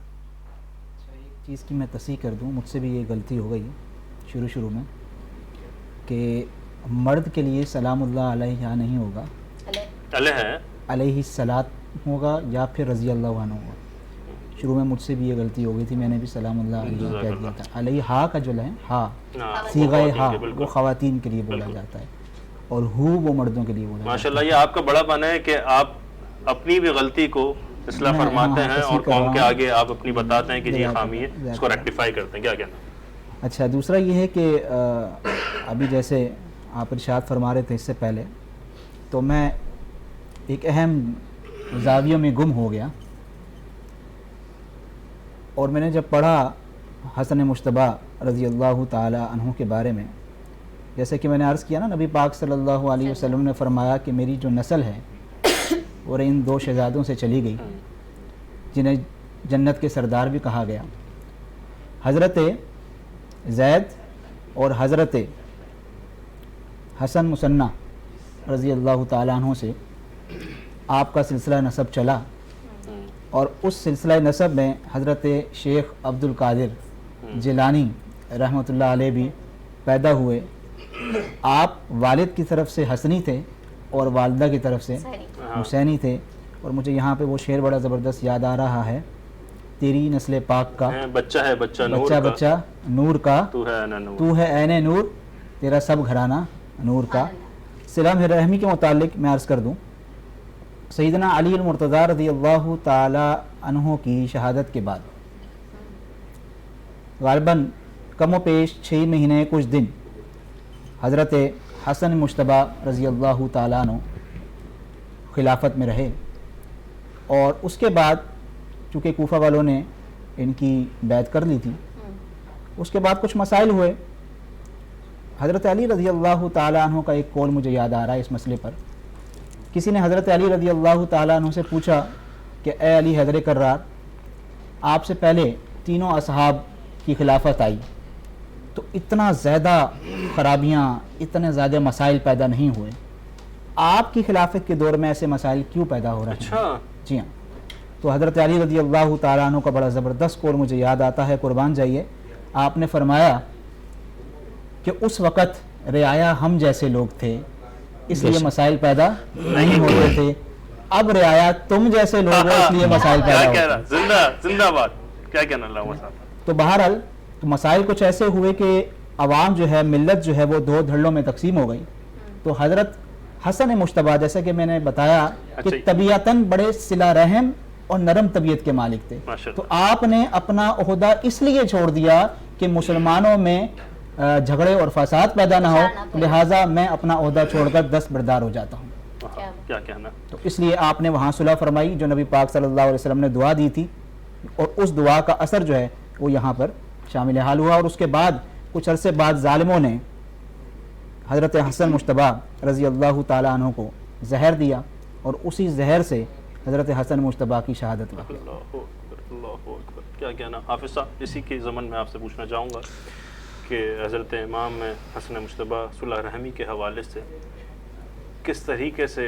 ایک چیز کی میں تصحیح کر دوں، مجھ سے بھی یہ غلطی ہو گئی شروع میں کہ مرد کے لیے سلام اللہ علیہ یا نہیں ہوگا، علیہ ہے، علیہ الصلاۃ ہوگا یا پھر رضی اللہ عنہ ہوگا. شروع میں مجھ سے بھی یہ غلطی ہو گئی تھی، میں نے بھی سلام اللہ علیہ کہہ دیا تھا. علیہ ہا کا جو ہے ہا، صیغہ ہا وہ خواتین کے لیے بولا جاتا ہے، اور ہو وہ مردوں کے لیے بولا جاتا ہے. ماشاءاللہ، یہ آپ کا بڑا پن ہے کہ آپ اپنی بھی غلطی کو اصلاح فرماتے ہیں اور قوم کے آگے آپ اپنی بتاتے ہیں کہ جی خامی ہے، اس کو ریکٹیفائی کرتے ہیں. کیا کہنا؟ اچھا، دوسرا یہ ہے کہ ابھی جیسے آپ ارشاد فرما رہے تھے اس سے پہلے، تو میں ایک اہم زاویہ میں گم ہو گیا، اور میں نے جب پڑھا حسن مجتبیٰ رضی اللہ تعالی عنہ کے بارے میں، جیسے کہ میں نے عرض کیا نا، نبی پاک صلی اللہ علیہ وسلم نے فرمایا کہ میری جو نسل ہے اور ان دو شہزادوں سے چلی گئی جنہیں جنت کے سردار بھی کہا گیا. حضرت زید اور حضرت حسن مثنیٰ رضی اللہ تعالیٰ عنہ سے آپ کا سلسلہ نسب چلا، اور اس سلسلہ نسب میں حضرت شیخ عبد القادر جیلانی رحمۃ اللہ علیہ بھی پیدا ہوئے. آپ والد کی طرف سے حسنی تھے اور والدہ کی طرف سے حسینی تھے. اور مجھے یہاں پہ وہ شعر بڑا زبردست یاد آ رہا ہے، تیری نسل پاک کا بچہ ہے بچہ نور کا، تو ہے عین نور، تیرا سب گھرانہ نور کا. صلہ رحمی کے متعلق میں عرض کر دوں، سیدنا علی المرتضیٰ رضی اللہ تعالی عنہ کی شہادت کے بعد غالباً کم و پیش 6 مہینے کچھ دن حضرت حسن مجتبیٰ رضی اللہ تعالیٰ عنہ خلافت میں رہے، اور اس کے بعد چونکہ کوفہ والوں نے ان کی بیعت کر لی تھی، اس کے بعد کچھ مسائل ہوئے. حضرت علی رضی اللہ تعالیٰ عنہ کا ایک قول مجھے یاد آ رہا ہے اس مسئلے پر. کسی نے حضرت علی رضی اللہ تعالیٰ عنہ سے پوچھا کہ اے علی حیدر کرار، آپ سے پہلے تینوں اصحاب کی خلافت آئی تو اتنا زیادہ خرابیاں، اتنے زیادہ مسائل پیدا نہیں ہوئے، آپ کی خلافت کے دور میں ایسے مسائل کیوں پیدا ہو رہے ہیں؟ اچھا، جی ہاں. تو حضرت علی رضی اللہ تعالیٰ عنہ کا بڑا زبردست قول مجھے یاد آتا ہے، قربان جائیے. آپ نے فرمایا کہ اس وقت رعایا ہم جیسے لوگ تھے، اس لیے مسائل پیدا نہیں ہوتے تھے، اب رعایا تم جیسے لوگ ہو اس لیے مسائل پیدا ہوتے ہیں. زندہ باد. کیا کہنا علامہ صاحب؟ تو بہرحال مسائل کچھ ایسے ہوئے کہ عوام جو ہے، ملت جو ہے وہ 2 دھڑوں میں تقسیم ہو گئی. تو حضرت حسن مجتبیٰ، جیسا کہ میں نے بتایا کہ طبیعتاً بڑے صلہ رحم اور نرم طبیعت کے مالک تھے، تو آپ نے اپنا عہدہ اس لیے چھوڑ دیا کہ مسلمانوں میں جھگڑے اور فساد پیدا نہ ہو، لہٰذا میں اپنا عہدہ چھوڑ کر دستبردار ہو جاتا ہوں. کیا کہنا؟ تو اس لیے آپ نے وہاں صلح فرمائی جو نبی پاک صلی اللہ علیہ وسلم نے دعا دی تھی، اور اس دعا کا اثر جو ہے وہ یہاں پر شامل حال ہوا. اور اس کے بعد کچھ عرصے بعد ظالموں نے حضرت حسن مجتبیٰ رضی اللہ تعالیٰ عنہ کو زہر دیا، اور اسی زہر سے حضرت حسن مجتبیٰ کی شہادت ہوئی. اللہ اکبر. کیا کہنا حافظ صاحب؟ اسی کے ضمن میں آپ سے پوچھنا چاہوں گا کہ حضرت امام حسن مجتبیٰ صلح رحمی کے حوالے سے کس طریقے سے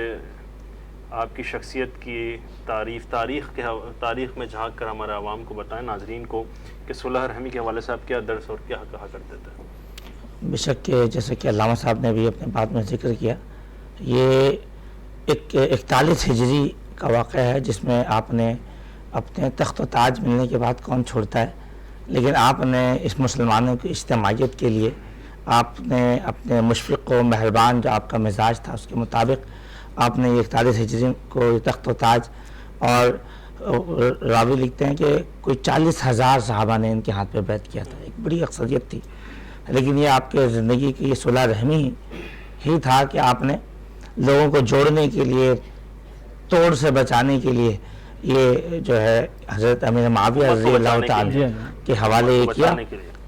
آپ کی شخصیت کی تاریخ میں جھانک کر ہمارے عوام کو بتائیں، ناظرین کو، کہ صلح رحمی کے حوالے سے آپ کیا درس اور کیا کہا کرتے تھے؟ بے شک کہ جیسے کہ علامہ صاحب نے بھی اپنے بات میں ذکر کیا، یہ ایک 41 ہجری کا واقعہ ہے جس میں آپ نے اپنے تخت و تاج ملنے کے بعد کون چھوڑتا ہے، لیکن آپ نے اس مسلمانوں کی اجتماعیت کے لیے آپ نے اپنے مشفق و مہربان جو آپ کا مزاج تھا اس کے مطابق آپ نے یہ 41 ہجری کو تخت و تاج، اور راوی لکھتے ہیں کہ کوئی 40,000 صحابہ نے ان کے ہاتھ پہ بیعت کیا تھا. ایک بڑی اکثریت تھی، لیکن یہ آپ کے زندگی کی یہ صلح رحمی ہی تھا کہ آپ نے لوگوں کو جوڑنے کے لیے، توڑ سے بچانے کے لیے یہ جو ہے حضرت امیر معاویہ رضی اللہ تعالیٰ کے حوالے یہ کیا.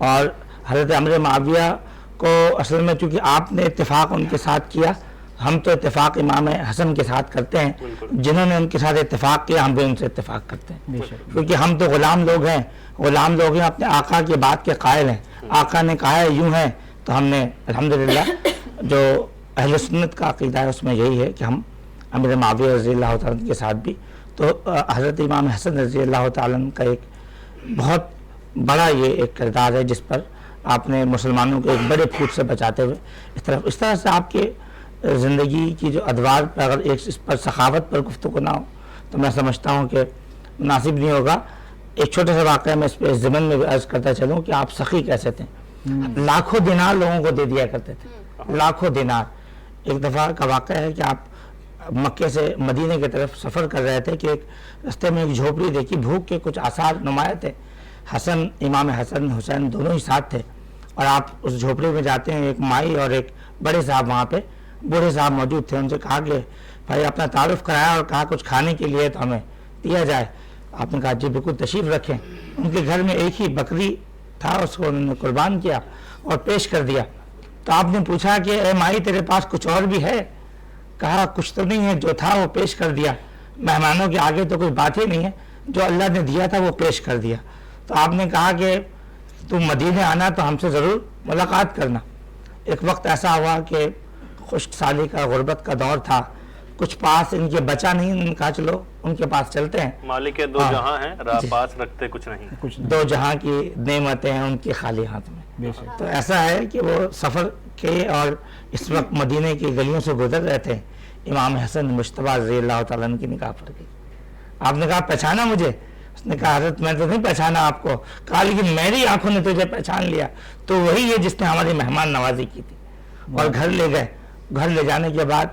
اور حضرت امیر معاویہ کو اصل میں چونکہ آپ نے اتفاق ان کے ساتھ کیا، ہم تو اتفاق امام حسن کے ساتھ کرتے ہیں، جنہوں نے ان کے ساتھ اتفاق کیا ہم بھی ان سے اتفاق کرتے ہیں، کیونکہ ہم تو غلام لوگ ہیں، اپنے آقا کی بات کے قائل ہیں. آقا نے کہا ہے یوں ہے تو ہم نے الحمدللہ جو اہل سنت کا عقیدہ ہے اس میں یہی ہے کہ ہم امیر معاویہ رضی اللہ تعالیٰ کے ساتھ بھی. تو حضرت امام حسن رضی اللہ تعالیٰ کا ایک بہت بڑا یہ ایک کردار ہے جس پر آپ نے مسلمانوں کو ایک بڑے پھوٹ سے بچاتے ہوئے اس طرح سے آپ کے زندگی کی جو ادوار پر اگر اس پر سخاوت پر گفتگو نہ ہو تو میں سمجھتا ہوں کہ مناسب نہیں ہوگا. ایک چھوٹا سا واقعہ میں اس پہ اس ضمن میں بھی عرض کرتا چلوں کہ آپ سخی کیسے تھے. لاکھوں دینار لوگوں کو دے دیا کرتے تھے، لاکھوں دینار. ایک دفعہ کا واقعہ ہے کہ آپ مکے سے مدینہ کی طرف سفر کر رہے تھے کہ ایک رستے میں ایک جھوپڑی دیکھی، بھوک کے کچھ آثار نمایاں تھے. امام حسن حسین دونوں ہی ساتھ تھے اور آپ اس جھوپڑی میں جاتے ہیں. ایک مائی اور ایک بڑے صاحب وہاں پہ بوڑھے صاحب موجود تھے. ان سے کہا کہ بھائی اپنا تعارف کرایا اور کہا کچھ کھانے کے لیے تو ہمیں دیا جائے. آپ نے کہا جی بالکل تشریف رکھیں. ان کے گھر میں ایک ہی بکری تھا، اس کو انہوں نے قربان کیا اور پیش کر دیا. تو آپ نے پوچھا کہ اے مائی تیرے پاس کچھ اور بھی ہے؟ کہا کچھ تو نہیں ہے، جو تھا وہ پیش کر دیا. مہمانوں کے آگے تو کوئی بات ہی نہیں ہے، جو اللہ نے دیا تھا وہ پیش کر دیا. تو آپ نے کہا کہ تم مدینے آنا تو ہم سے ضرور ملاقات کرنا. ایک وقت ایسا ہوا کہ خشک سالی کا غربت کا دور تھا، کچھ پاس ان کے بچا نہیں. انہوں نے کہا چلو ان کے پاس چلتے ہیں. مالک دو جہاں ہیں، پاس رکھتے کچھ نہیں. دو جہاں کی نعمتیں ہیں ان کے خالی ہاتھ میں. تو ایسا ہے کہ وہ سفر کے اور اس وقت مدینے کی گلیوں سے گزر رہے تھے. امام حسن مجتبیٰ رضی اللہ تعالیٰ عنہ کی نگاہ پڑ گئی. آپ نے کہا پہچانا مجھے؟ اس نے کہا حضرت میں تو نہیں پہچانا آپ کو. کہا لیکن میری آنکھوں نے تجھے پہچان لیا. تو وہی ہے جس نے ہماری مہمان نوازی کی تھی. اور گھر لے گئے. گھر لے جانے کے بعد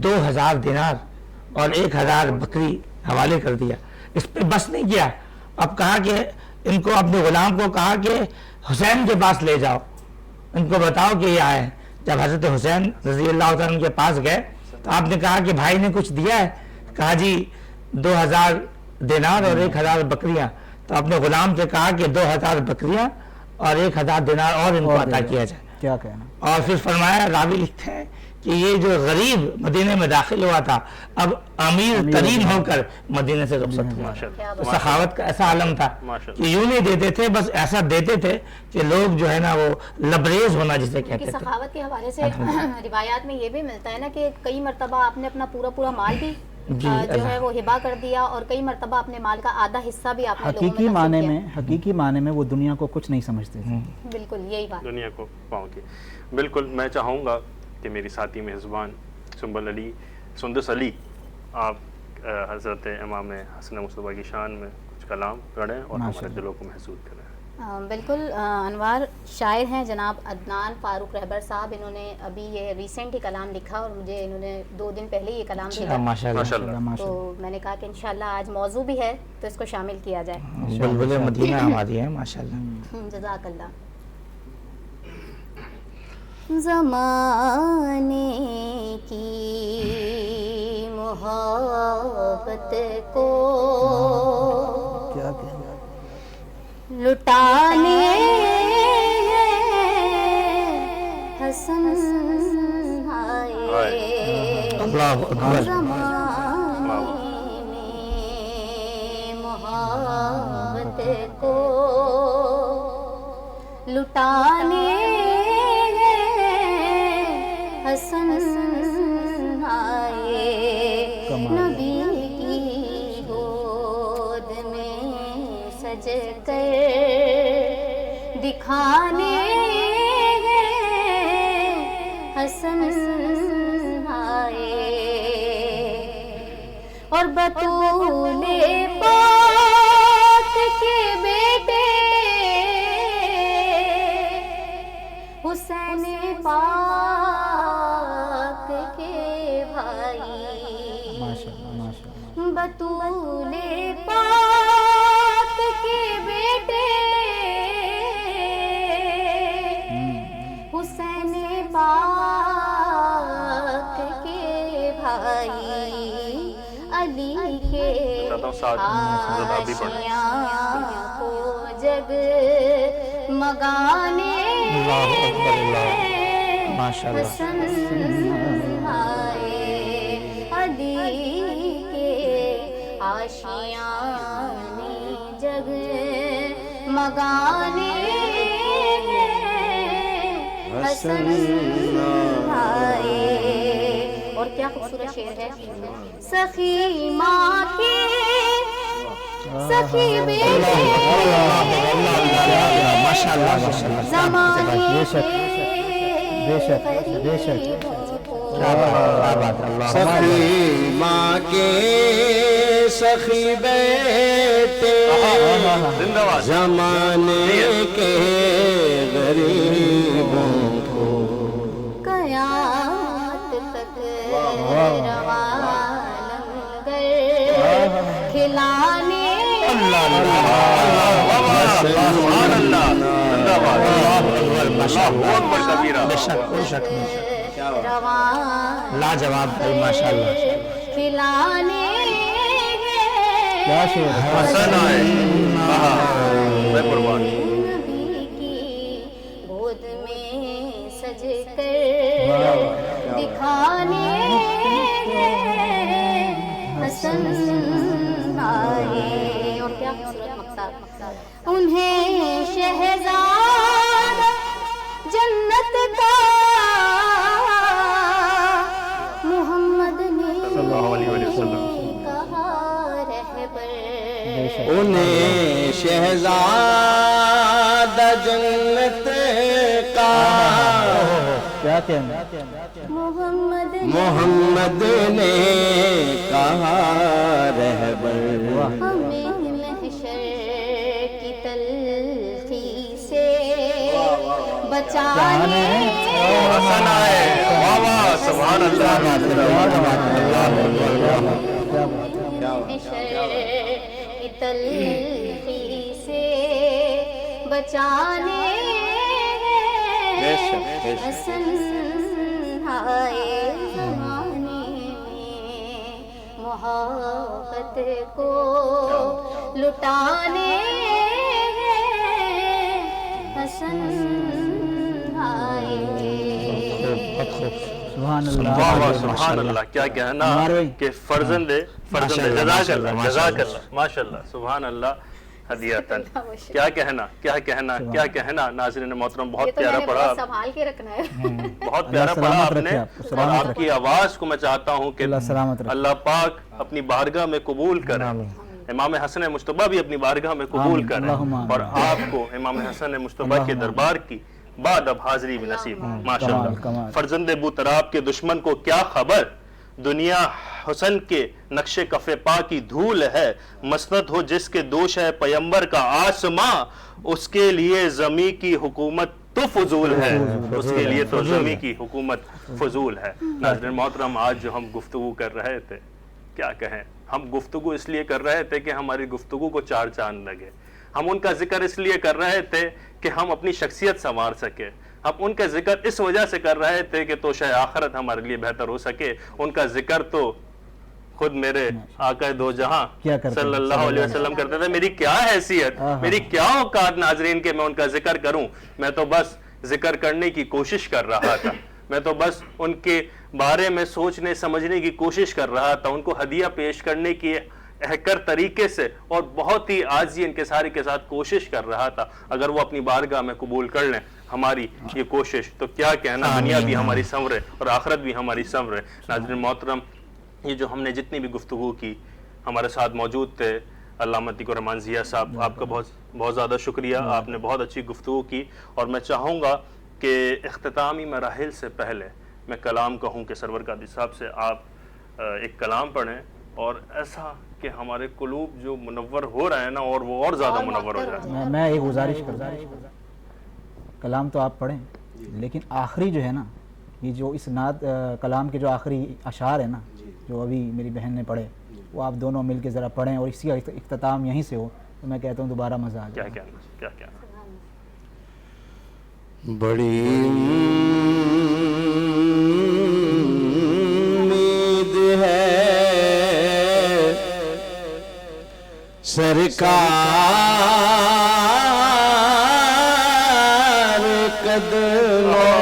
2000 دینار اور 1000 بکری حوالے کر دیا. اس پہ بس نہیں کیا. اب کہا کہ ان کو اپنے غلام کو کہا کہ حسین کے پاس لے جاؤ، ان کو بتاؤ کہ یہ آئے. جب حضرت حسین رضی اللہ عنہ کے پاس گئے تو آپ نے کہا کہ بھائی نے کچھ دیا ہے؟ کہا جی 2000 دینار اور 1000 بکریاں. تو اپنے غلام سے کہا کہ 2000 بکریاں اور 1000 دینار اور ان کو عطا کیا جائے. کیا کہنا. اور پھر فرمایا، راوی لکھتے ہیں کہ یہ جو غریب مدینے میں داخل ہوا تھا اب امیر ترین ہو کر مدینے سے رخصت ہوا. سخاوت کا ایسا عالم تھا کہ یوں نہیں دیتے تھے، بس ایسا دیتے تھے کہ لوگ جو ہے نا وہ لبریز ہونا جسے کہتے تھے. سخاوت کے حوالے سے روایات میں یہ بھی ملتا ہے نا کہ کئی مرتبہ آپ نے اپنا پورا مال بھی جو ہے وہ ہبا کر دیا اور کئی مرتبہ اپنے مال کا آدھا حصہ بھی آپ نے حقیقی معنی میں وہ دنیا کو کچھ نہیں سمجھتے تھے. بالکل یہی بات دنیا کو پاؤں کی. بالکل میں چاہوں گا کہ میری ساتھی میزبان سندس علی آپ حضرت امام حسن مصطفیٰ کی شان میں کچھ کلام پڑھیں اور ہمارے دلوں کو محسوس کریں. بالکل. انوار شاعر ہیں جناب عدنان فاروق رہبر صاحب. انہوں نے ابھی یہ ریسنٹ ہی کلام لکھا اور مجھے انہوں نے 2 دن پہلے یہ کلام دیا. ماشاءاللہ. تو میں نے کہا کہ انشاءاللہ آج موضوع بھی ہے تو اس کو شامل کیا جائے. بلبل مدینہ ہماری ہے ماشاءاللہ. جزاک اللہ. زمانے کی محبت کو کیا کہنا. لٹانے حسن آئے. زمانے میں محبت کو لٹانے حسن آئے. نبی کی گود میں سج کر دکھانے حسن آئے. اور بطول پاک کے بیٹے حسین پاک کے بھائی. بطول پاک کے بیٹے حسین پاک کے علی کے آشیاں کو جگ مگانے حسن آئے علی کے آشیاں جگ مگانے حسن آئے. اور کیا خوبصورت شعر ہے. سخی ماں کے سخی بیٹے زمانے سخی ماں کے سخی بیٹے زمانے کے غریبوں کو قیامت تک رواں لنگر کھلانے لاجواب ماشاء اللہ کھلانے کیا شعر حسن آئے میں قربان. نبی کی گود میں سج کر دکھانے حسن آئے. اور کیا خوبصورت مقصد. انہیں شہزاد جنت کا محمد نے کہا رہبر. انہیں شہزاد جنت کا کیا کہنا. محمد نے کہا رہبر. ہمیں محشر کی تلخی سے بچانے حسن آئے. واہ واہ سبحان اللہ. محشر کی تلخی سے بچانے حسن آئے زمانے میں محبت کو لٹانے حسن آئے. سبحان واہ اللہ. واہ سبحان اللہ. کیا کہنا کہ فرزند جزاک اللہ ماشاء اللہ سبحان اللہ ہدیتاً. کیا کہنا کیا کہنا کیا کہنا. ناظرین محترم بہت پیارا پڑھا, سنبھال کے رکھنا ہے. بہت پیارا پڑھا آپ نے. اور آپ کی آواز کو میں چاہتا ہوں کہ اللہ پاک اپنی بارگاہ میں قبول کرے. امام حسن مجتبیٰ بھی اپنی بارگاہ میں قبول کرے اور آپ کو امام حسن مجتبیٰ کے دربار کی بعد اب حاضری بھی نصیب. ماشاءاللہ. فرزند ابو تراب کے دشمن کو کیا خبر, دنیا حسن کے نقش کف پا کی دھول ہے. مسند ہو جس کے دوش ہے پیمبر کا آسماں, اس کے لیے زمین کی حکومت تو فضول ہے. اس کے لیے تو زمین کی حکومت فضول ہے. ناظرین محترم, آج جو ہم گفتگو کر رہے تھے, کیا کہیں, ہم گفتگو اس لیے کر رہے تھے کہ ہماری گفتگو کو چار چاند لگے. ہم ان کا ذکر اس لیے کر رہے تھے کہ ہم اپنی شخصیت سنوار سکے. ہم ان کا ذکر اس وجہ سے کر رہے تھے کہ توشہ آخرت ہمارے لیے بہتر ہو سکے. ان کا ذکر تو خود میرے آقا دو جہاں صلی اللہ علیہ وسلم کرتے تھے. میری کیا حیثیت, میری کیا اوقات ناظرین کہ میں ان کا ذکر کروں. میں تو بس ذکر کرنے کی کوشش کر رہا تھا. میں تو بس ان کے بارے میں سوچنے سمجھنے کی کوشش کر رہا تھا. ان کو ہدیہ پیش کرنے کی احکر طریقے سے اور بہت ہی عاجزی انکساری کے ساتھ کوشش کر رہا تھا. اگر وہ اپنی بارگاہ میں قبول کر لیں ہماری یہ کوشش, تو کیا کہنا, دنیا بھی ہماری سنورے اور آخرت بھی ہماری سنورے. ناظرین محترم, یہ جو ہم نے جتنی بھی گفتگو کی, ہمارے ساتھ موجود تھے علامہ عتیق الرحمن ضیاء صاحب. آپ کا بہت زیادہ شکریہ. آپ نے بہت اچھی گفتگو کی. اور میں چاہوں گا کہ اختتامی مراحل سے پہلے میں کلام کہوں کہ سرور قادری صاحب سے آپ ایک کلام پڑھیں, اور ایسا کہ ہمارے قلوب جو منور ہو رہے ہیں نا, اور وہ اور زیادہ منور ہو جائیں. میں ایک گزارش کرتا ہوں, کلام تو آپ پڑھیں, لیکن آخری جو ہے نا, یہ جو اس نعت کلام کے جو آخری اشعار ہیں نا, جو ابھی میری بہن نے پڑھے, وہ آپ دونوں مل کے ذرا پڑھیں اور اسی کا اختتام یہیں سے ہو, تو میں کہتا ہوں دوبارہ مزہ آ جائے. کیا بڑی امید ہے سرکار قدموں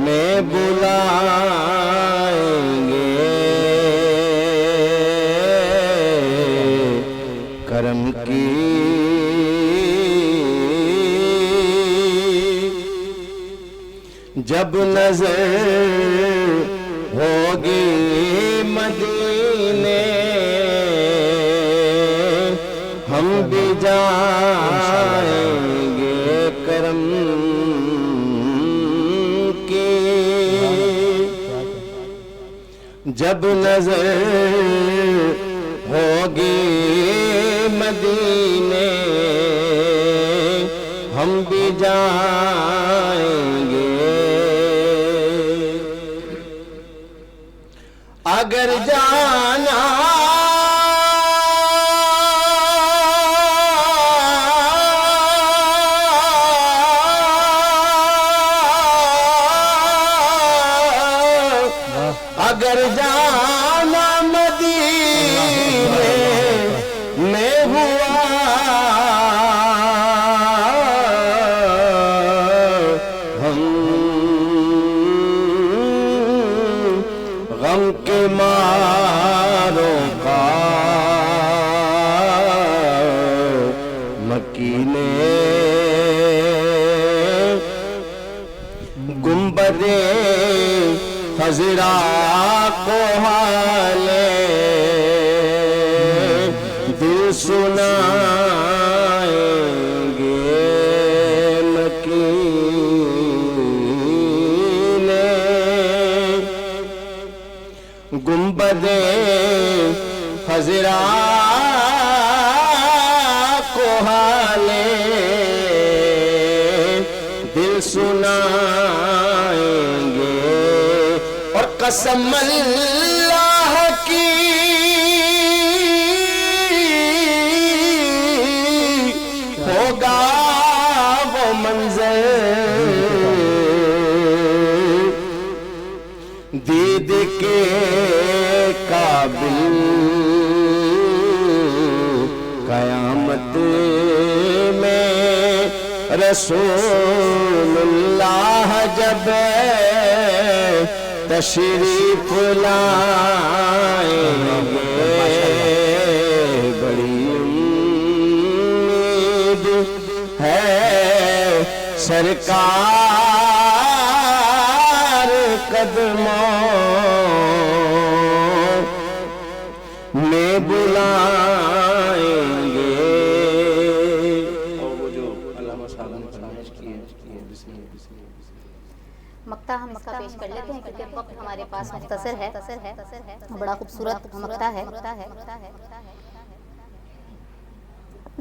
میں بلائیں گے کرم کی جب نظر ہوگی مدینے ہم بھی جائیں گے کرم کی جب نظر ہوگی مدینے ہم بھی جائیں گے اگر جانا اگر جانا مدینے میں ہوا ہم غم کے ماروں کا مکینے گنبدے خضرا کو حالے دل سنائیں گے مکینے گنبدے خضرا کو حالے دل سنائیں گے اور قسم اللہ کی ہوگا وہ منظر دید کے قابل قیامت میں رسول اللہ جب تشریف لائیں گے بڑی امید ہے سرکار قدموں میں بلائیں گے اور وہ جو علامہ صاحب نے فرمائش کی ہے مقطع ہم اس کا پیش کر لیتے ہیں کیونکہ وقت ہمارے پاس مختصر ہے بڑا خوبصورت مقطع ہے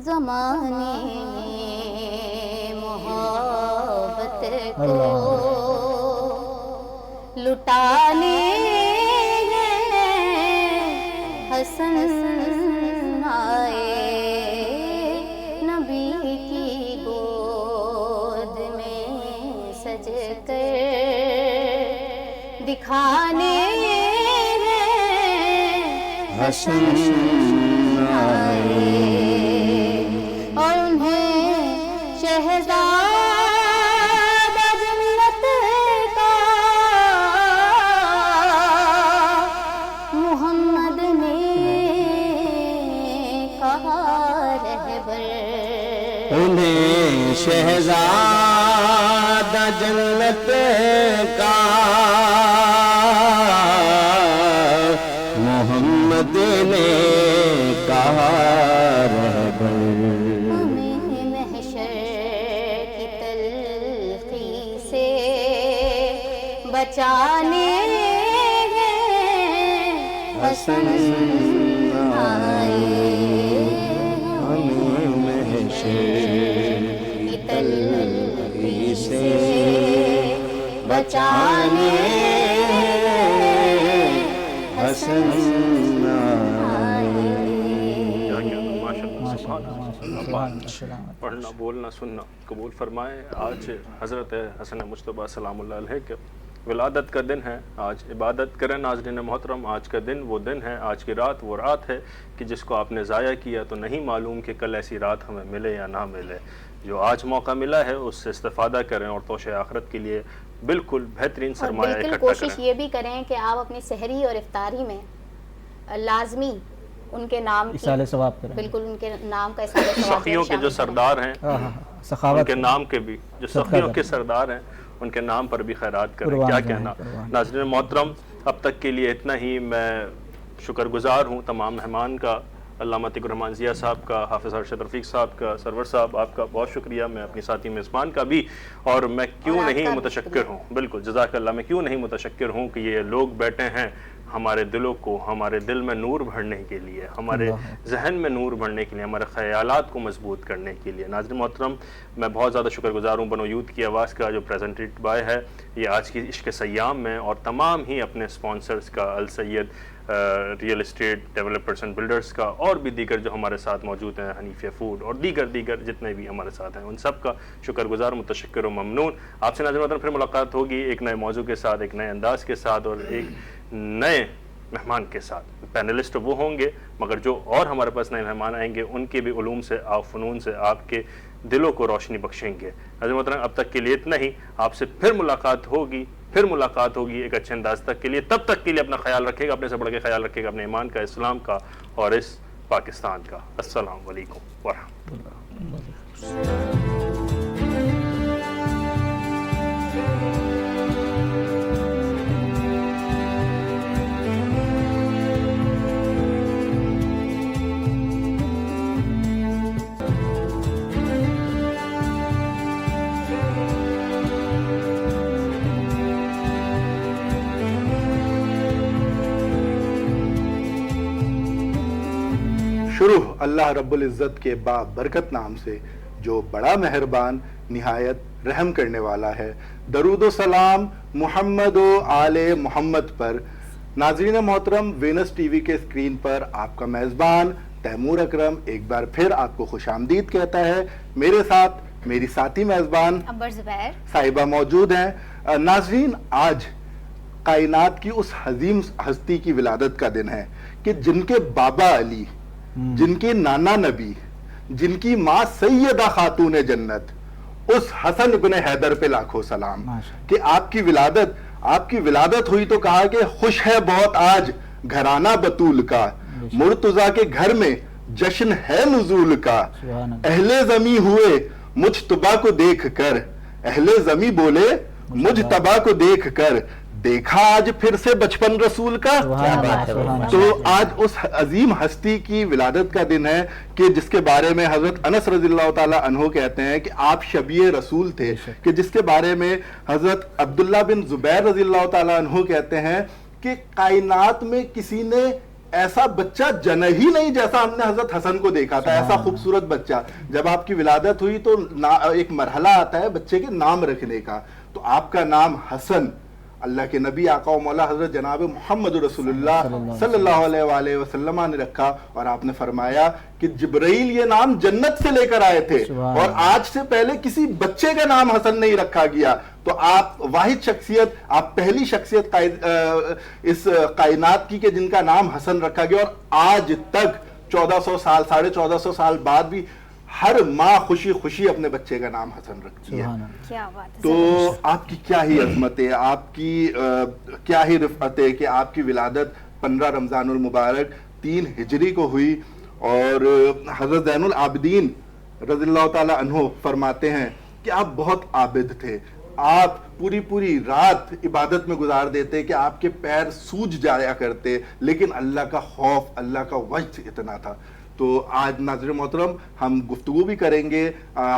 زمانے میں محبت کو لٹانے حسن آئے نبی کی گود میں سج کر دکھانے حسن آئے اور انہیں شہزادہ جنت کا محمد نے کہا رہبر انہیں شہزادہ جنت کا محمد نے کہا رہبر ہمیں محشر کی تلخی سے بچانے حسن آئے ہمیں محشر کی تلخی سے بچانے حسن پڑھنا بولنا سننا قبول فرمائے. آج حضرت حسن مجتبیٰ سلام اللہ علیہ کے ولادت کا دن ہے، آج عبادت کریں ناظرین محترم. آج کا دن وہ دن ہے، آج کی رات وہ رات ہے کہ جس کو آپ نے ضائع کیا تو نہیں معلوم کہ کل ایسی رات ہمیں ملے یا نہ ملے. جو آج موقع ملا ہے اس سے استفادہ کریں اور توشہ آخرت کے لیے بالکل بہترین اور سرمایہ بالکل اکٹھا کوشش کریں. یہ بھی کریں کہ آپ اپنی سحری اور افطاری میں لازمی ان کے نام کی اصال ثواب کریں. بالکل ان کے نام کا اصال ثواب سخیوں کے جو سردار ہیں ان سخاوت کے نام کے بھی، جو سخیوں کے سردار ہیں ان کے نام پر بھی خیرات کریں. کیا کہنا. ناظرین محترم اب تک کے لیے اتنا ہی. میں شکر گزار ہوں تمام مہمان کا، علامہ عتیق الرحمان ضیاء صاحب کا، حافظ ارشد رفیق صاحب کا، سرور صاحب آپ کا بہت شکریہ. میں اپنی ساتھی میزبان کا بھی، اور میں کیوں نہیں متشکر ہوں، بالکل جزاک اللہ، میں کیوں نہیں متشکر ہوں کہ یہ لوگ بیٹھے ہیں ہمارے دلوں کو، ہمارے دل میں نور بھرنے کے لیے، ہمارے ذہن میں نور بھرنے کے لیے، ہمارے خیالات کو مضبوط کرنے کے لیے. ناظرین محترم میں بہت زیادہ شکر گزار ہوں بنو یوتھ کی آواز کا جو پریزنٹیڈ بائے ہے یہ آج کی عشق سیام میں، اور تمام ہی اپنے سپانسرز کا، Al Syed real estate developers and builders کا، اور بھی دیگر جو ہمارے ساتھ موجود ہیں، حنیفیہ فوڈ اور دیگر جتنے بھی ہمارے ساتھ ہیں، ان سب کا شکر گزار، متشکر و ممنون. آپ سے ناظرین محترم پھر ملاقات ہوگی ایک نئے موضوع کے ساتھ، ایک نئے انداز کے ساتھ اور ایک نئے مہمان کے ساتھ. پینلسٹ وہ ہوں گے مگر جو اور ہمارے پاس نئے مہمان آئیں گے ان کے بھی علوم سے، فنون سے آپ کے دلوں کو روشنی بخشیں گے. ناظرین محترم اب تک کے لیے اتنا ہی. آپ سے پھر ملاقات ہوگی ایک اچھے انداز تک کے لیے. تب تک کے لیے اپنا خیال رکھے گا، اپنے سے بڑھ کے خیال رکھے گا اپنے ایمان کا، اسلام کا اور اس پاکستان کا. السلام علیکم ورحمۃ اللہ. شروع اللہ رب العزت کے بابرکت نام سے جو بڑا مہربان نہایت رحم کرنے والا ہے. درود و سلام محمد و آل محمد پر. ناظرین محترم وینس ٹی وی کے اسکرین پر آپ کا میزبان تیمور اکرم ایک بار پھر آپ کو خوش آمدید کہتا ہے. میرے ساتھ میری ساتھی میزبان عنبر زبیر صاحبہ موجود ہیں. ناظرین آج کائنات کی اس عظیم ہستی کی ولادت کا دن ہے کہ جن کے بابا علی، جن کے نانا نبی، جن کی ماں سیدہ خاتون جنت، اس حسن ابن حیدر پہ لاکھوں سلام کہ آپ کی ولادت ہوئی تو کہا کہ خوش ہے بہت آج گھرانہ بطول کا، مرتضیٰ کے گھر میں جشن ہے نزول کا. اہل زمیں ہوئے مجتبیٰ کو دیکھ کر، اہل زمیں بولے مجتبیٰ کو دیکھ کر، دیکھا آج پھر سے بچپن رسول کا. تو آج اس عظیم ہستی کی ولادت کا دن ہے کہ جس کے بارے میں حضرت انس رضی اللہ تعالیٰ عنہ کہتے ہیں کہ آپ شبیہ رسول تھے، کہ جس کے بارے میں حضرت عبداللہ بن زبیر رضی اللہ تعالیٰ عنہ کہتے ہیں کہ کائنات میں کسی نے ایسا بچہ جنا ہی نہیں جیسا ہم نے حضرت حسن کو دیکھا تھا. ایسا خوبصورت بچہ. جب آپ کی ولادت ہوئی تو ایک مرحلہ آتا ہے بچے کے نام رکھنے کا. تو آپ کا نام حسن اللہ کے نبی آقا و مولا حضرت جناب محمد رسول اللہ صلی اللہ علیہ وآلہ وسلم نے رکھا، اور آپ نے فرمایا کہ جبرائیل یہ نام جنت سے لے کر آئے تھے اور آج سے پہلے کسی بچے کا نام حسن نہیں رکھا گیا. تو آپ واحد شخصیت، آپ پہلی شخصیت اس کائنات کی کہ جن کا نام حسن رکھا گیا، اور آج تک 1400 سال 1450 سال بعد بھی ہر ماں خوشی خوشی اپنے بچے کا نام حسن رکھتی ہے. کیا بات ہے. تو آپ کی کیا ہی عظمت ہے، آپ کی کیا ہی رفعت ہے کہ آپ کی ولادت 15 رمضان المبارک 3 ہجری کو ہوئی. اور حضرت زین العابدین رضی اللہ تعالی عنہ فرماتے ہیں کہ آپ بہت عابد تھے. آپ پوری رات عبادت میں گزار دیتے کہ آپ کے پیر سوج جایا کرتے، لیکن اللہ کا خوف، اللہ کا وجد اتنا تھا. تو آج ناظر محترم ہم گفتگو بھی کریں گے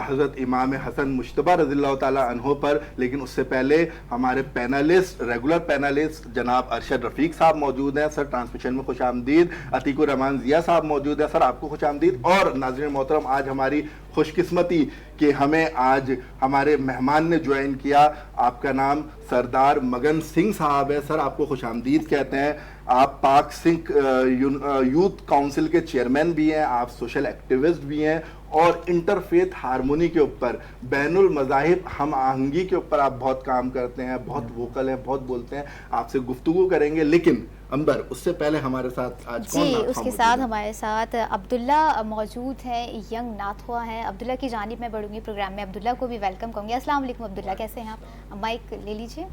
حضرت امام حسن مجتبیٰ رضی اللہ تعالیٰ عنہ پر، لیکن اس سے پہلے ہمارے پینلسٹ، ریگولر پینلسٹ جناب ارشد رفیق صاحب موجود ہیں. سر ٹرانسمیشن میں خوش آمدید. عتیق الرحمان ضیاء صاحب موجود ہیں. سر آپ کو خوش آمدید. اور ناظرین محترم آج ہماری خوش قسمتی کہ ہمیں آج ہمارے مہمان نے جوائن کیا. آپ کا نام سردار مگن سنگھ صاحب ہے. سر آپ کو خوش آمدید کہتے ہیں. آپ پاک سنگھ یوتھ کاؤنسل کے چیئرمین بھی ہیں، آپ سوشل ایکٹیوسٹ بھی ہیں، اور انٹرفیتھ ہارمونی کے اوپر، بین المذاہب ہم آہنگی کے اوپر آپ بہت کام کرتے ہیں، بہت ووکل ہیں، بہت بولتے ہیں. آپ سے گفتگو کریں گے، لیکن عنبر اس سے پہلے ہمارے ساتھ آج کون جی نعت اس خواہ کے موجود ساتھ ہے؟ ہمارے ساتھ عبداللہ موجود ہے، ینگ نعت خواہ ہیں. عبداللہ کی جانب میں بڑھوں گی پروگرام میں. عبداللہ کو بھی ویلکم کہوں گی. السلام علیکم عبداللہ، کیسے ہیں آپ؟ مائک لے لیجیے.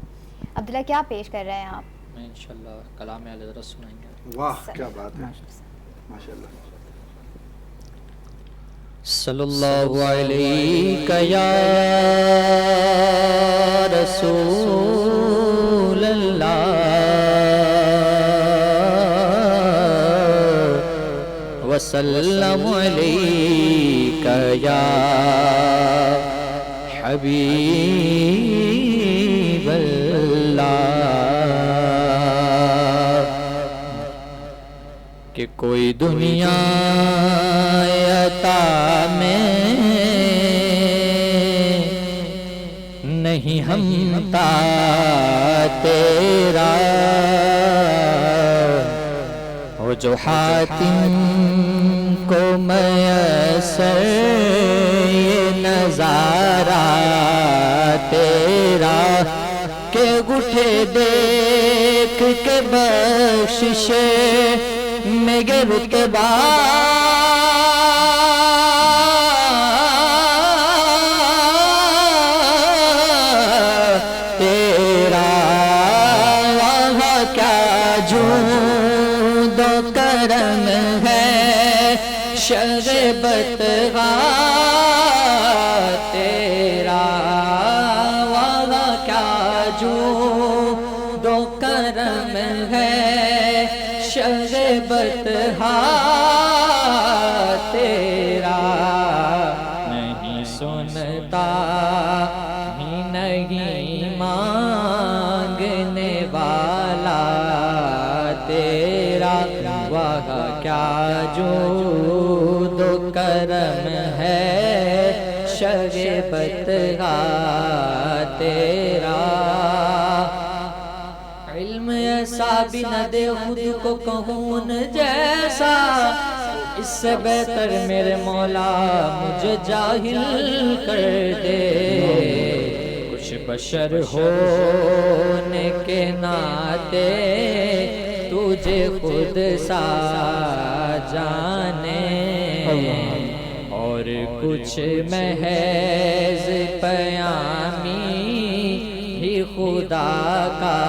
عبداللہ کیا پیش کر رہے ہیں آپ؟ میں انشاءاللہ کلام اعلی حضرت سنائیں گے. واہ کیا بات ہے، ماشاء اللہ. صلی اللہ علیہ یا رسول اللہ وسلم علیک یا حبیب اللہ. کہ کوئی دنیا عطا میں نہیں ہمتا تیرا، ہو جو حاتم کو میسر یہ نظارہ تیرا، کہ گٹھے دیکھ کے بخششے میں گے رتبہ تیرا، وہاں کیا جود و کرم ہے شربت تیرا، وہاں کیا جود و کرم ہے شربت تیرا. نہیں سنتا ہی نہیں مانگنے والا تیرا، وہاں کیا جود و کرم ہے شربت تیرا. علم ایسا بھی نہ دے خود کو کہوں جیسا، اس سے بہتر میرے مولا مجھے جاہل کر دے. کچھ بشر ہونے کے ناطے تجھے خود سا جانے، اور کچھ محض پیامی ہی خدا کا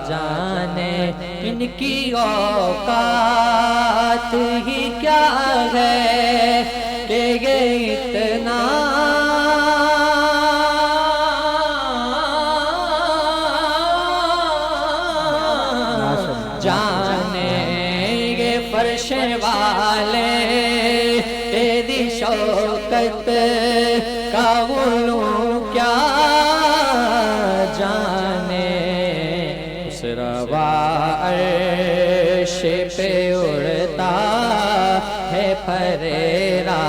جانے. ان کی اوقات ہی کیا ہے کہ یہ اتنا جانے. یہ فرش والے تیری شوکت کا علو کیا جانے. اس روا عرش پہ اڑتا ہے پھریرا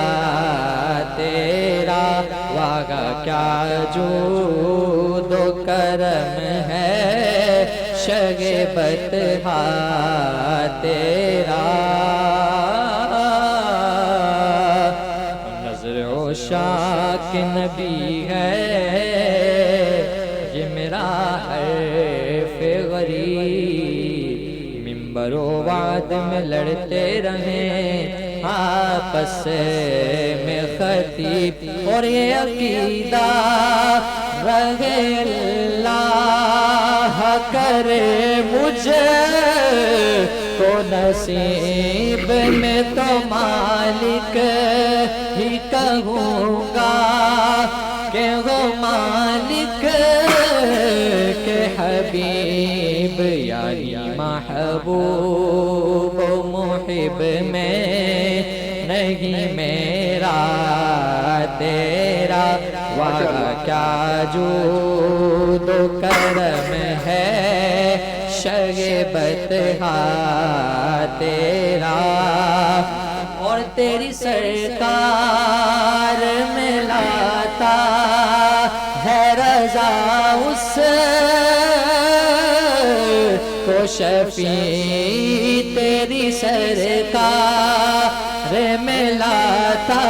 تیرا، واہ کیا جود و کرم ہے شربت تیرا. نظر عشاق نبی ہے یہ میرا حرف غریب، منبر و وعد میں لڑتے رہیں آپس میں خطیب، اور یہ عقیدہ رہے اللہ کرے مجھے کو نصیب میں تو مالک ہی کہوں گا کہ وہ مالک کے حبیب، یعنی محبوب و محب میں نہیں میرا تیرا. واہ کیا جود و کرم ہے شربت تیرا. اور تیری سرکار میں لاتا ہے رضا اس کو شفیع، تیری سرکار ملاتا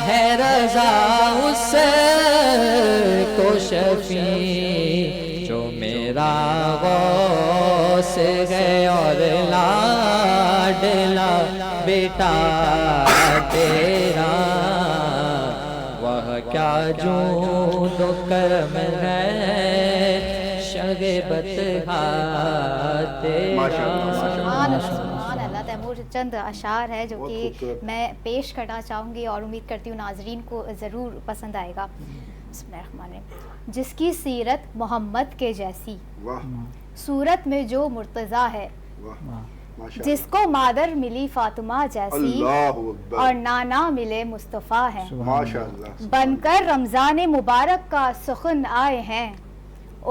ہے رضا اس کو شفیع جو میرا غوث ہے اور لاڈلا بیٹا تیرا وہ کیا جود و کرم ہے شگبت سبحان اللہ. تیمور چند اشعار ہے جو کہ میں پیش کرنا چاہوں گی اور امید کرتی ہوں ناظرین کو ضرور پسند آئے گا. بسم اللہ الرحمن الرحیم. جس کی سیرت محمد کے جیسی صورت میں جو مرتضیٰ ہے, جس کو مادر ملی فاطمہ جیسی اور نانا ملے مصطفیٰ ہے, بن کر رمضان مبارک کا سخن آئے ہیں,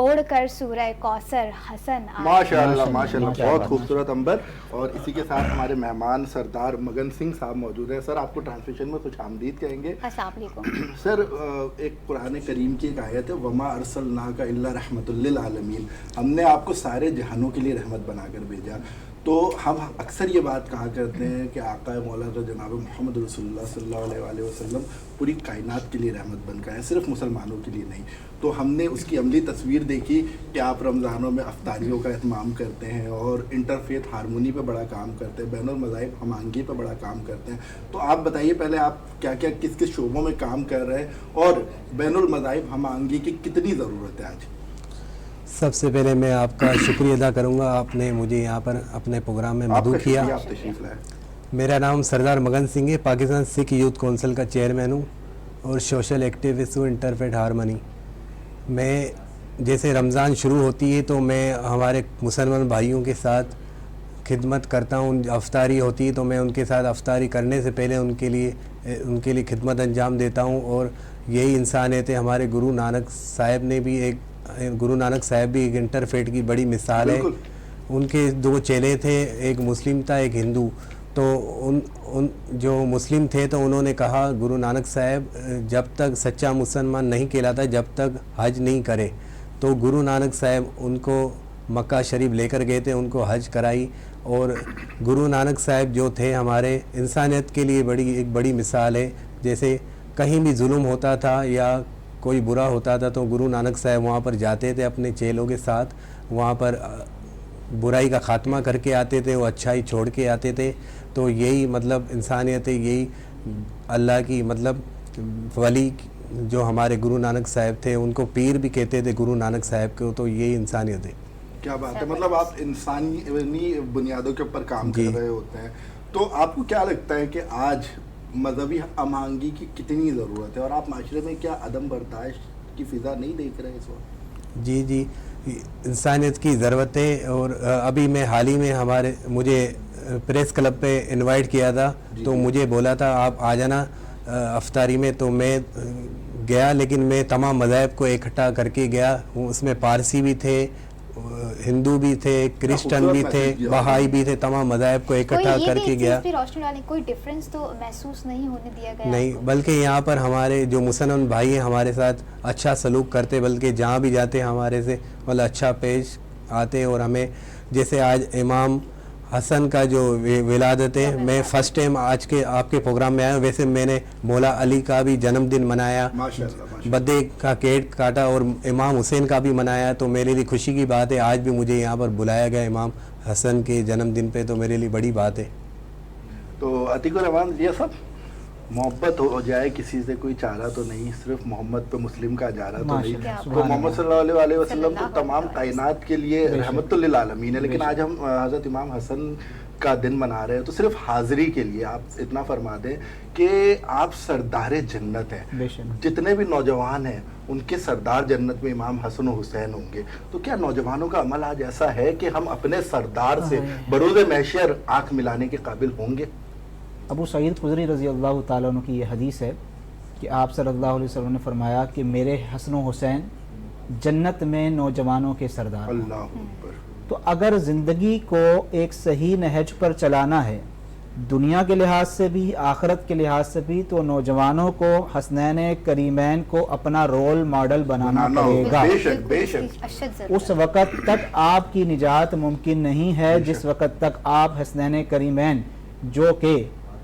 اوڑھ کر سورہ کوثر حسن آئے. ماشاءاللہ ماشاءاللہ, بہت خوبصورت امبر. اور اسی کے ساتھ ہمارے مہمان سردار مگن سنگھ صاحب موجود ہیں. سر آپ کو ٹرانسلیشن میں خوش آمدید کہیں گے. السلام علیکم. سر ایک قرآن کریم کی ایک آیت ہے, وما ارسلناک الا رحمۃ للعالمین, ہم نے آپ کو سارے جہانوں کے لیے رحمت بنا کر بھیجا. تو ہم اکثر یہ بات کہا کرتے ہیں کہ آقا مولانا جناب محمد رسول اللہ صلی اللہ علیہ وآلہ وسلم پوری کائنات کے لیے رحمت بن کر ہیں, صرف مسلمانوں کے لیے نہیں. تو ہم نے اس کی عملی تصویر دیکھی کہ آپ رمضانوں میں افطاریوں کا اہتمام کرتے ہیں اور انٹرفیتھ ہارمونی پہ بڑا کام کرتے ہیں, بین المذاہب ہم آہنگی پہ بڑا کام کرتے ہیں. تو آپ بتائیے پہلے آپ کیا کیا کس کس شعبوں میں کام کر رہے ہیں اور بین المذاہب ہم آہنگی کی کتنی ضرورت ہے آج؟ سب سے پہلے میں آپ کا شکریہ ادا کروں گا, آپ نے مجھے یہاں پر اپنے پروگرام میں مدعو کیا. میرا نام سردار مگن سنگھ ہے, پاکستان سکھ یوتھ کونسل کا چیئرمین ہوں اور سوشل ایکٹیوسٹ ہوں انٹرفیتھ ہارمونی. میں جیسے رمضان شروع ہوتی ہے تو میں ہمارے مسلمان بھائیوں کے ساتھ خدمت کرتا ہوں. افطاری ہوتی ہے تو میں ان کے ساتھ افطاری کرنے سے پہلے ان کے لیے خدمت انجام دیتا ہوں. اور یہی انسانیت ہے. ہمارے گرو نانک صاحب بھی ایک انٹرفیتھ کی بڑی مثال ہے. ان کے دو چیلے تھے, ایک مسلم تھا ایک ہندو. تو ان جو مسلم تھے تو انہوں نے کہا گرو نانک صاحب جب تک سچا مسلمان نہیں کہلاتا جب تک حج نہیں کرے. تو گرو نانک صاحب ان کو مکہ شریف لے کر گئے تھے, ان کو حج کرائی. اور گرو نانک صاحب جو تھے ہمارے انسانیت کے لیے ایک بڑی مثال ہے. جیسے کہیں بھی ظلم ہوتا تھا یا کوئی برا ہوتا تھا تو گرو نانک صاحب وہاں پر جاتے تھے اپنے چیلوں کے ساتھ, وہاں پر برائی کا خاتمہ کر کے آتے تھے, وہ اچھائی چھوڑ کے آتے تھے. تو یہی مطلب انسانیت ہے, یہی اللہ کی مطلب ولی جو ہمارے گرو نانک صاحب تھے, ان کو پیر بھی کہتے تھے گرو نانک صاحب کو. تو یہی انسانیت ہے. کیا بات ہے, مطلب آپ انسانی بنیادوں کے اوپر کام کر رہے ہوتے ہیں. تو آپ کو کیا لگتا ہے کہ آج مذہبی ہم آہنگی کی کتنی ضرورت ہے, اور آپ معاشرے میں کیا عدم برداشت کی فضا نہیں دیکھ رہے اس وقت؟ جی انسانیت کی ضرورت ہے. اور ابھی میں حال ہی میں مجھے پریس کلب پہ انوائٹ کیا تھا, تو مجھے بولا تھا آپ آ جانا افطاری میں. تو میں گیا, لیکن میں تمام مذاہب کو اکٹھا کر کے گیا. اس میں پارسی بھی تھے, ہندو بھی تھے, کرسچن بھی تھے, بہائی بھی تھے, تمام مذاہب کو اکٹھا کر کے گیا. کوئی ڈیفرنس تو محسوس نہیں ہونے دیا گیا؟ نہیں, بلکہ یہاں پر ہمارے جو مسلمان بھائی ہیں ہمارے ساتھ اچھا سلوک کرتے, بلکہ جہاں بھی جاتے ہمارے سے مطلب اچھا پیش آتے. اور ہمیں جیسے آج امام حسن کا جو ولادت ہے, میں فرسٹ ٹائم آج کے آپ کے پروگرام میں آیا ہوں. ویسے میں نے مولا علی کا بھی جنم دن منایا, بدے کا کیک کاٹا, اور امام حسین کا بھی منایا. تو میرے لیے خوشی کی بات ہے آج بھی مجھے یہاں پر بلایا گیا امام حسن کے جنم دن پہ, تو میرے لیے بڑی بات ہے. تو عتیق الرحمان یہ سب محبت ہو جائے کسی سے کوئی چارہ تو نہیں, صرف محمد پہ مسلم کا جارہ تو نہیں. تو محمد صلی اللہ علیہ وسلم تو تمام کائنات کے لیے رحمت للعالمین ہے. لیکن آج ہم حضرت امام حسن کا دن منا رہے ہیں, تو صرف حاضری کے لیے آپ اتنا فرما دیں کہ آپ سردار جنت ہیں. جتنے بھی نوجوان ہیں ان کے سردار جنت میں امام حسن و حسین ہوں گے. تو کیا نوجوانوں کا عمل آج ایسا ہے کہ ہم اپنے سردار سے بروز محشر آنکھ ملانے کے قابل ہوں گے؟ ابو سعید خدری رضی اللہ تعالیٰ عنہ کی یہ حدیث ہے کہ آپ صلی اللہ علیہ وسلم نے فرمایا کہ میرے حسن و حسین جنت میں نوجوانوں کے سردار. اللہ اکبر. تو اگر زندگی کو ایک صحیح نہج پر چلانا ہے دنیا کے لحاظ سے بھی آخرت کے لحاظ سے بھی, تو نوجوانوں کو حسنین کریمین کو اپنا رول ماڈل بنانا پڑے گا. بے شک. اس وقت تک آپ کی نجات ممکن نہیں ہے جس وقت تک آپ حسنین کریمین جو کہ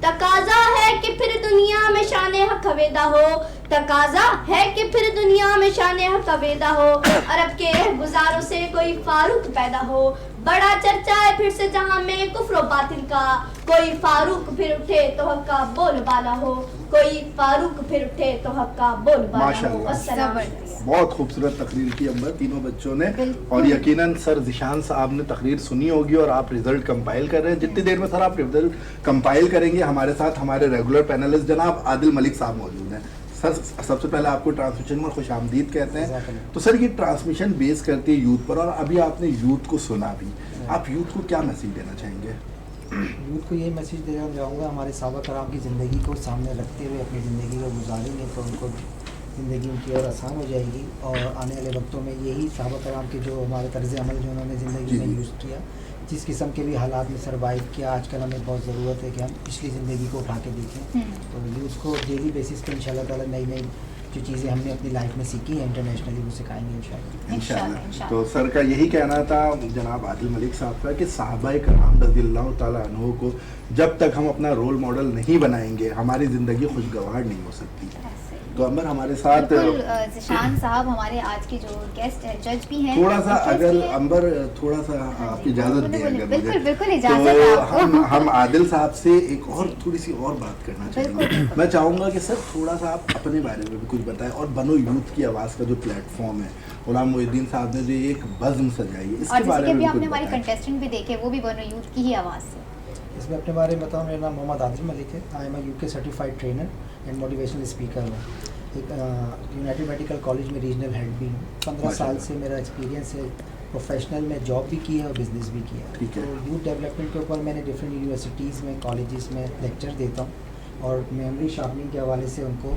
تقاضا ہے کہ پھر دنیا میں شان حق ہویدا ہو، تقاضا ہے کہ پھر دنیا میں شان حق ہویدا ہو، عرب کے گزاروں سے کوئی فاروق پیدا ہو، بڑا چرچا ہے پھر سے جہاں میں کفر و باطل کا، کوئی فاروق پھر اٹھے تو حق کا بول بالا ہو، کوئی فاروق پھر اٹھے تو حق کا بول بالا ہو۔ السلام علیکم۔ بہت خوبصورت تقریر کی امبر تینوں بچوں نے، اور یقیناً سر ذیشان صاحب نے تقریر سنی ہوگی اور آپ رزلٹ کمپائل کر رہے ہیں۔ جتنی دیر میں سر آپ رزلٹ کمپائل کریں گے، ہمارے ساتھ ہمارے ریگولر پینلسٹ جناب عادل ملک صاحب موجود ہیں۔ سر سب سے پہلے آپ کو ٹرانسمیشن میں خوش آمدید کہتے ہیں۔ تو سر یہ ٹرانسمیشن بیس کرتی ہے یوتھ پر، اور ابھی آپ نے یوتھ کو سنا بھی، آپ یوتھ کو کیا میسیج دینا چاہیں گے؟ یوتھ کو یہ میسیج دینا چاہوں گا، ہمارے صحابہ کرام کی زندگی کو سامنے رکھتے ہوئے اپنی زندگی کو گزاریں گے تو ان کو زندگی ان کی اور آسان ہو جائے گی، اور آنے والے وقتوں میں یہی صحابہ کرام کے جو ہمارے طرز عمل جو انہوں نے زندگی میں یوز کیا، جس قسم کے بھی حالات میں سروائیو کیا، آج کل ہمیں بہت ضرورت ہے کہ ہم پچھلی زندگی کو اٹھا کے دیکھیں۔ تو یوتھ کو ڈیلی بیسس پہ انشاءاللہ تعالیٰ نئی نئی جو چیزیں ہم نے اپنی لائف میں سیکھی ہیں انٹرنیشنلی وہ سکھائیں گے انشاءاللہ۔ تو سر کا یہی کہنا تھا جناب عادل ملک صاحب کا کہ صحابہ کرام رضی اللہ تعالیٰ عنہ کو جب تک ہم اپنا رول ماڈل نہیں بنائیں گے ہماری زندگی خوشگوار نہیں ہو سکتی۔ تو امبر ہمارے ساتھ ذیشان صاحب ہمارے آج کے جو گیسٹ ہیں، جج بھی ہیں، تھوڑا سا اگر امبر تھوڑا سا آپ اجازت دیں اگر بالکل بالکل تو اجازت ہم عادل صاحب سے ایک اور تھوڑی سی اور بات کرنا چاہیں گے۔ میں چاہوں گا کہ سر تھوڑا سا آپ اپنے بارے میں بھی کچھ بتائیں، اور بنو یوتھ کی آواز کا جو پلیٹ فارم ہے، غلام محی الدین صاحب نے جو ایک بزم سجائی ہے، اس کے بارے میں آپ نے ہماری کنٹیسٹنٹ بھی دیکھے، وہ بھی بنو یوتھ کی ہی آواز سے۔ اس میں اپنے بارے میں بتاؤں، میرا نام محمد عادل ملک ہے، I am a UK certified trainer and motivational speaker ہوں۔ ایک یونائٹڈ میڈیکل کالج میں ریجنل ہیڈ بھی ہوں۔ 15 سال سے میرا ایکسپیرینس ہے، پروفیشنل میں جاب بھی کی ہے اور بزنس بھی کیا ہے۔ تو یوتھ ڈیولپمنٹ کے اوپر میں نے ڈفرینٹ یونیورسٹیز میں، کالجز میں لیکچر دیتا ہوں، اور میموری شارپننگ کے حوالے سے ان کو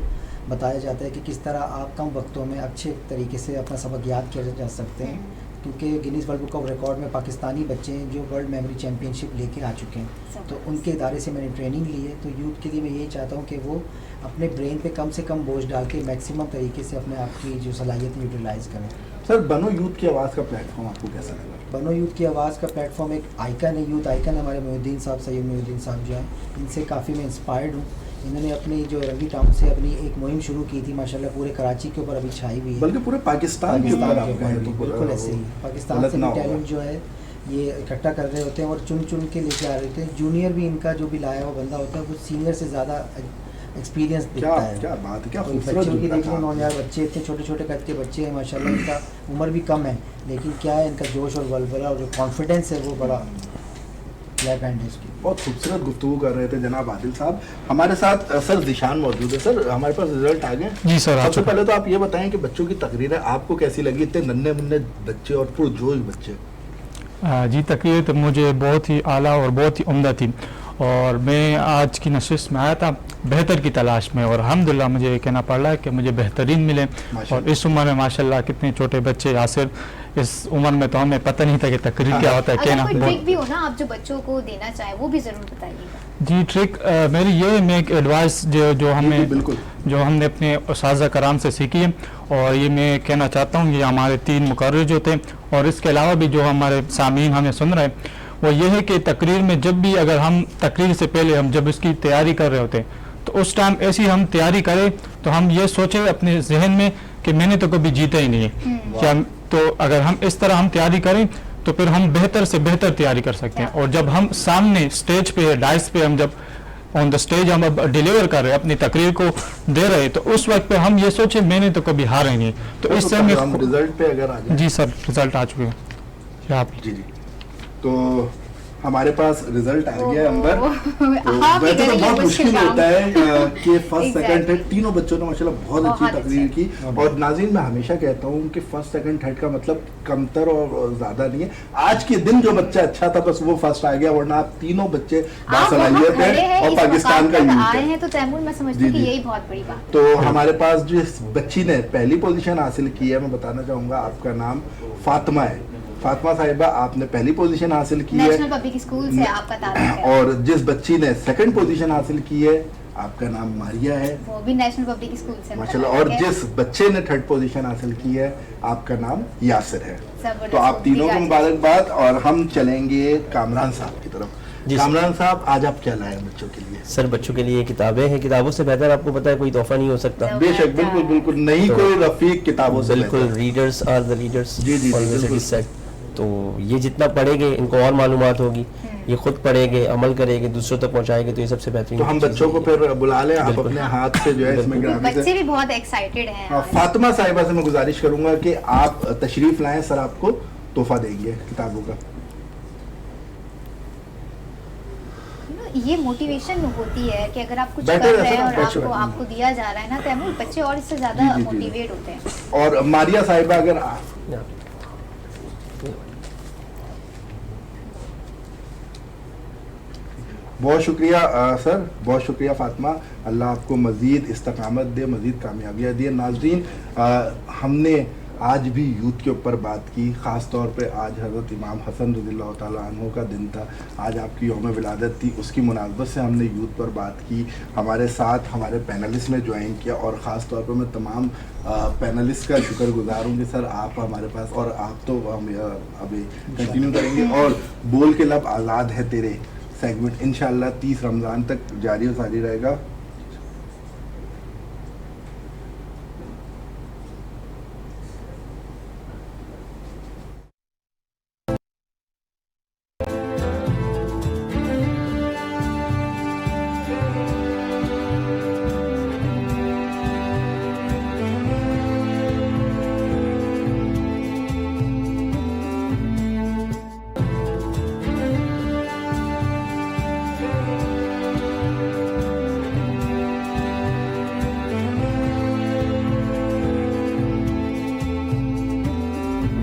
بتایا جاتا ہے کہ کس طرح آپ کم وقتوں میں اچھے طریقے سے اپنا سبق یاد کیا جا سکتے ہیں، کیونکہ Guinness world book of record میں پاکستانی بچے ہیں جو ورلڈ میموری چیمپئن شپ لے کے آ چکے ہیں، تو ان کے ادارے سے میں نے ٹریننگ لی ہے۔ تو یوتھ کے لیے میں یہی چاہتا ہوں کہ وہ اپنے برین پہ کم سے کم بوجھ ڈال کے میکسیمم طریقے سے اپنے آپ کی جو صلاحیتیں یوٹیلائز کریں۔ سر بنو یوتھ کی آواز کا پلیٹ فارم آپ کو کیسا لگا؟ بنو یوتھ کی آواز کا پلیٹ فارم ایک آئیکن ہے، یوتھ آئیکن ہمارے محی الدین صاحب، سید محی الدین صاحب جو ہیں، ان سے کافی میں انسپائرڈ ہوں۔ انہوں نے اپنی جو رنگی ٹاؤن سے اپنی ایک مہم شروع کی تھی، ماشاءاللہ پورے کراچی کے اوپر ابھی چھائی ہوئی ہے، بلکہ پورے پاکستان کے اوپر بالکل ایسے ہی۔ پاکستان سے بھی ٹیلنٹ جو ہے یہ اکٹھا کر رہے ہوتے ہیں اور چن چن کے لے کے آ رہے ہوتے ہیں۔ جونیئر بھی ان کا جو بھی لایا ہوا بندہ ہوتا ہے وہ سینئر سے زیادہ ایکسپیرینس دکھتا ہے۔ کیا بات ہے، کیا بچوں کی دیکھ لیں، 9,000 بچے، اتنے چھوٹے چھوٹے قد کے بچے ہیں ماشاءاللہ، ان کا عمر بھی کم ہے، لیکن کیا ہے ان کا جوش اور ولولہ اور جو کانفیڈینس ہے وہ بڑا بلیک اینڈ ہے اس کی۔ بہت خوبصورت گفتگو کر رہے تھے جناب عادل صاحب۔ ہمارے ساتھ سر ذیشان موجود ہے۔ سر ہمارے پاس رزلٹ آ گئے؟ جی سر۔ سب سے پہلے تو آپ یہ بتائیں کہ بچوں کی تقریریں آپ کو کیسی لگی؟ اتنے ننھے منھے بچے اور پرجوش بچے۔ جی تقریر تو مجھے بہت ہی اعلیٰ اور بہت ہی عمدہ تھی، اور میں آج کی نشست میں آیا تھا بہتر کی تلاش میں، اور الحمدللہ مجھے کہنا پڑ رہا ہے کہ مجھے بہترین ملے۔ اور اس عمر میں ماشاءاللہ کتنے چھوٹے بچے، یاسر اس عمر میں تو ہمیں پتہ نہیں تھا کہ تقریر کیا ہوتا ہے۔ کہنا کوئی ٹرک بھی ہو نا آپ جو بچوں کو دینا چاہیں وہ بھی ضرور بتائیے گا۔ جی ٹرک میری یہ میں ایک ایڈوائس جو ہم نے اپنے اساتذہ کرام سے سیکھی ہے، اور یہ میں کہنا چاہتا ہوں یہ ہمارے 3 مقرر جو تھے، اور اس کے علاوہ بھی جو ہمارے سامعین ہمیں سن رہے ہیں، وہ یہ ہے کہ تقریر میں جب بھی اگر ہم تقریر سے پہلے ہم جب اس کی تیاری کر رہے ہوتے ہیں تو اس ٹائم ایسی ہم تیاری کریں تو ہم یہ سوچیں اپنے ذہن میں کہ میں نے تو کبھی جیتا ہی نہیں ہے، تو اگر ہم اس طرح ہم تیاری کریں تو پھر ہم بہتر سے بہتر تیاری کر سکتے ہیں۔ اور جب ہم سامنے اسٹیج پہ ڈائس پہ ہم جب آن دا اسٹیج ہم اب ڈیلیور کر رہے ہیں، اپنی تقریر کو دے رہے ہیں، تو اس وقت پہ ہم یہ سوچیں میں نے تو کبھی ہارا ہی نہیں۔ تو اس سے ہم رزلٹ پہ اگر آ جائیں۔ جی سر رزلٹ آ چکے ہیں۔ جی تو ہمارے پاس رزلٹ آ گیا امبر۔ ویسے تو بہت مشکل ہوتا ہے کہ فرسٹ سیکنڈ تھرڈ تینوں بچوں نے ماشاءاللہ بہت اچھی تقریر کی، اور ناظرین میں ہمیشہ کہتا ہوں کہ فرسٹ سیکنڈ تھرڈ کا مطلب کمتر اور زیادہ نہیں ہے۔ آج کے دن جو بچہ اچھا تھا بس وہ فرسٹ آ گیا، ورنہ آپ تینوں بچے باصلاحیت ہیں اور پاکستان کا یوتھ ہے۔ تو تیمور میں سمجھتی ہوں کہ یہی بہت بڑی بات۔ تو ہمارے پاس جس بچی نے پہلی پوزیشن حاصل کی ہے، میں بتانا چاہوں گا آپ کا نام فاطمہ ہے۔ فاطمہ صاحبہ آپ نے پہلی پوزیشن حاصل کی ہے، نیشنل پبلک اسکول سے آپ کا تعلق ہے، اور جس بچی نے سیکنڈ پوزیشن حاصل کی ہے آپ کا نام ماریا ہے، وہ بھی نیشنل پبلک اسکول سے ماشاءاللہ، اور جس بچے نے تھرڈ پوزیشن حاصل کی ہے آپ کا نام یاسر ہے۔ تو آپ تینوں کو مبارکباد، اور ہم چلیں گے کامران صاحب کی طرف۔ جی کامران صاحب آج آپ کیا لائے ہیں بچوں کے لیے؟ سر بچوں کے لیے کتابیں ہیں, کتابوں سے بہتر آپ کو پتا ہے کوئی تحفہ نہیں ہو سکتا. بے شک, بالکل بالکل, نہیں کوئی رفیق کتابوں سے بالکل, readers are the leaders, always it is said. تو یہ جتنا پڑھیں گے ان کو اور معلومات ہوگی, یہ خود پڑھیں گے, عمل کریں گے, دوسروں تک پہنچائیں گے, تو یہ سب سے بہترین. تو ہم بچوں کو پھر بلا لیں, آپ اپنے ہاتھ سے جو ہے اس میں بچے بھی بہت ایکسائٹیڈ ہیں. فاطمہ صاحبہ سے میں گزارش کروں گا کہ آپ تشریف لائیں, سر آپ کو تحفہ دیں گے کتابوں کا. یہ موٹیویشن ہوتی ہے کہ اگر آپ کچھ کر رہے ہیں اور آپ کو دیا جا رہا ہے نا, تو بچے اور اس سے زیادہ موٹیویٹ ہوتے ہیں. اور ماریا صاحبہ اگر بہت شکریہ سر, بہت شکریہ فاطمہ, اللہ آپ کو مزید استقامت دے, مزید کامیابیاں دے. ناظرین, ہم نے آج بھی یوتھ کے اوپر بات کی, خاص طور پہ آج حضرت امام حسن رضی اللہ تعالیٰ عنہ کا دن تھا, آج آپ کی یوم ولادت تھی, اس کی مناسبت سے ہم نے یوتھ پر بات کی. ہمارے ساتھ ہمارے پینلسٹ نے جوائن کیا, اور خاص طور پر میں تمام پینلسٹ کا شکر گزار ہوں کہ سر آپ ہمارے پاس, اور آپ تو ابھی کنٹینیو کریں گے, اور بول کے لب آزاد ہے تیرے سیگمنٹ انشاءاللہ 30 رمضان تک جاری و ساری رہے گا.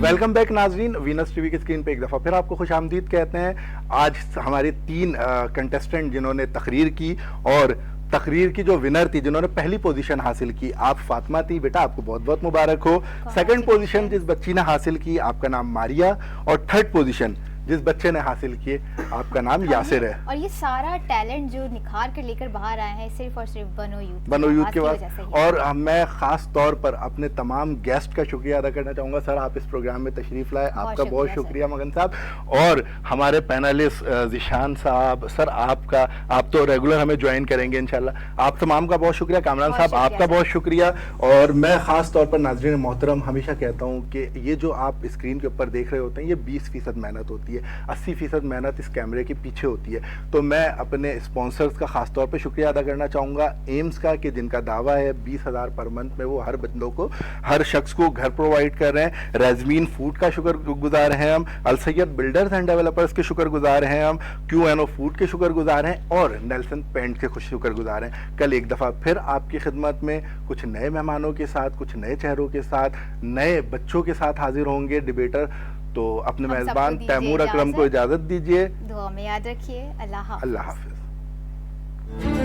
ویلکم بیک ناظرین, وینس ٹی وی کی اسکرین پہ ایک دفعہ پھر آپ کو خوش آمدید کہتے ہیں. آج ہمارے 3 کنٹیسٹنٹ جنہوں نے تقریر کی, اور تقریر کی جو ونر تھی, جنہوں نے پہلی پوزیشن حاصل کی, آپ فاطمہ تھی, بیٹا آپ کو بہت بہت مبارک ہو. سیکنڈ پوزیشن جس بچی نے حاصل کی, آپ کا نام ماریا, اور تھرڈ پوزیشن جس بچے نے حاصل کیے, آپ کا نام یاسر ہے. اور یہ سارا ٹیلنٹ جو نکھار کر لے کر باہر آئے ہیں صرف اور صرف بنو یوتھ کے بعد. اور میں خاص طور پر اپنے تمام گیسٹ کا شکریہ ادا کرنا چاہوں گا. سر آپ اس پروگرام میں تشریف لائے, آپ کا بہت شکریہ مگن صاحب. اور ہمارے پینلسٹ ذیشان صاحب, سر آپ تو ریگولر ہمیں جوائن کریں گے انشاءاللہ, آپ تمام کا بہت شکریہ. کامران صاحب آپ کا بہت شکریہ. اور میں خاص طور پر ناظرین محترم ہمیشہ کہتا ہوں کہ یہ جو آپ اسکرین کے اوپر دیکھ رہے ہوتے ہیں, یہ 20% محنت ہوتی ہے, 80% محنت اس کیمرے کے پیچھے ہوتی ہے. تو میں اپنے اسپانسرز کا خاص طور پہ شکریہ ادا کرنا چاہوں گا, ایمز کا, کہ جن کا دعویٰ ہے 20,000 پر منتھ میں وہ ہر بندوں کو, ہر شخص کو گھر پرووائڈ کر رہے ہیں. ریزمین فوڈ کا شکر گزار ہیں ہم, السید بلڈرز اینڈ ڈیولپرز کے شکر گزار ہیں ہم, QNO فوڈ کے شکر گزار ہیں, اور نیلسن پینٹ کے شکر گزار ہیں. کل ایک دفعہ پھر آپ کی خدمت میں کچھ نئے مہمانوں کے ساتھ, کچھ نئے چہروں کے ساتھ, نئے بچوں کے ساتھ حاضر ہوں گے ڈیبیٹر. تو اپنے میزبان تیمور اکرم کو اجازت دیجیے, دعا میں یاد رکھیے. اللہ حافظ.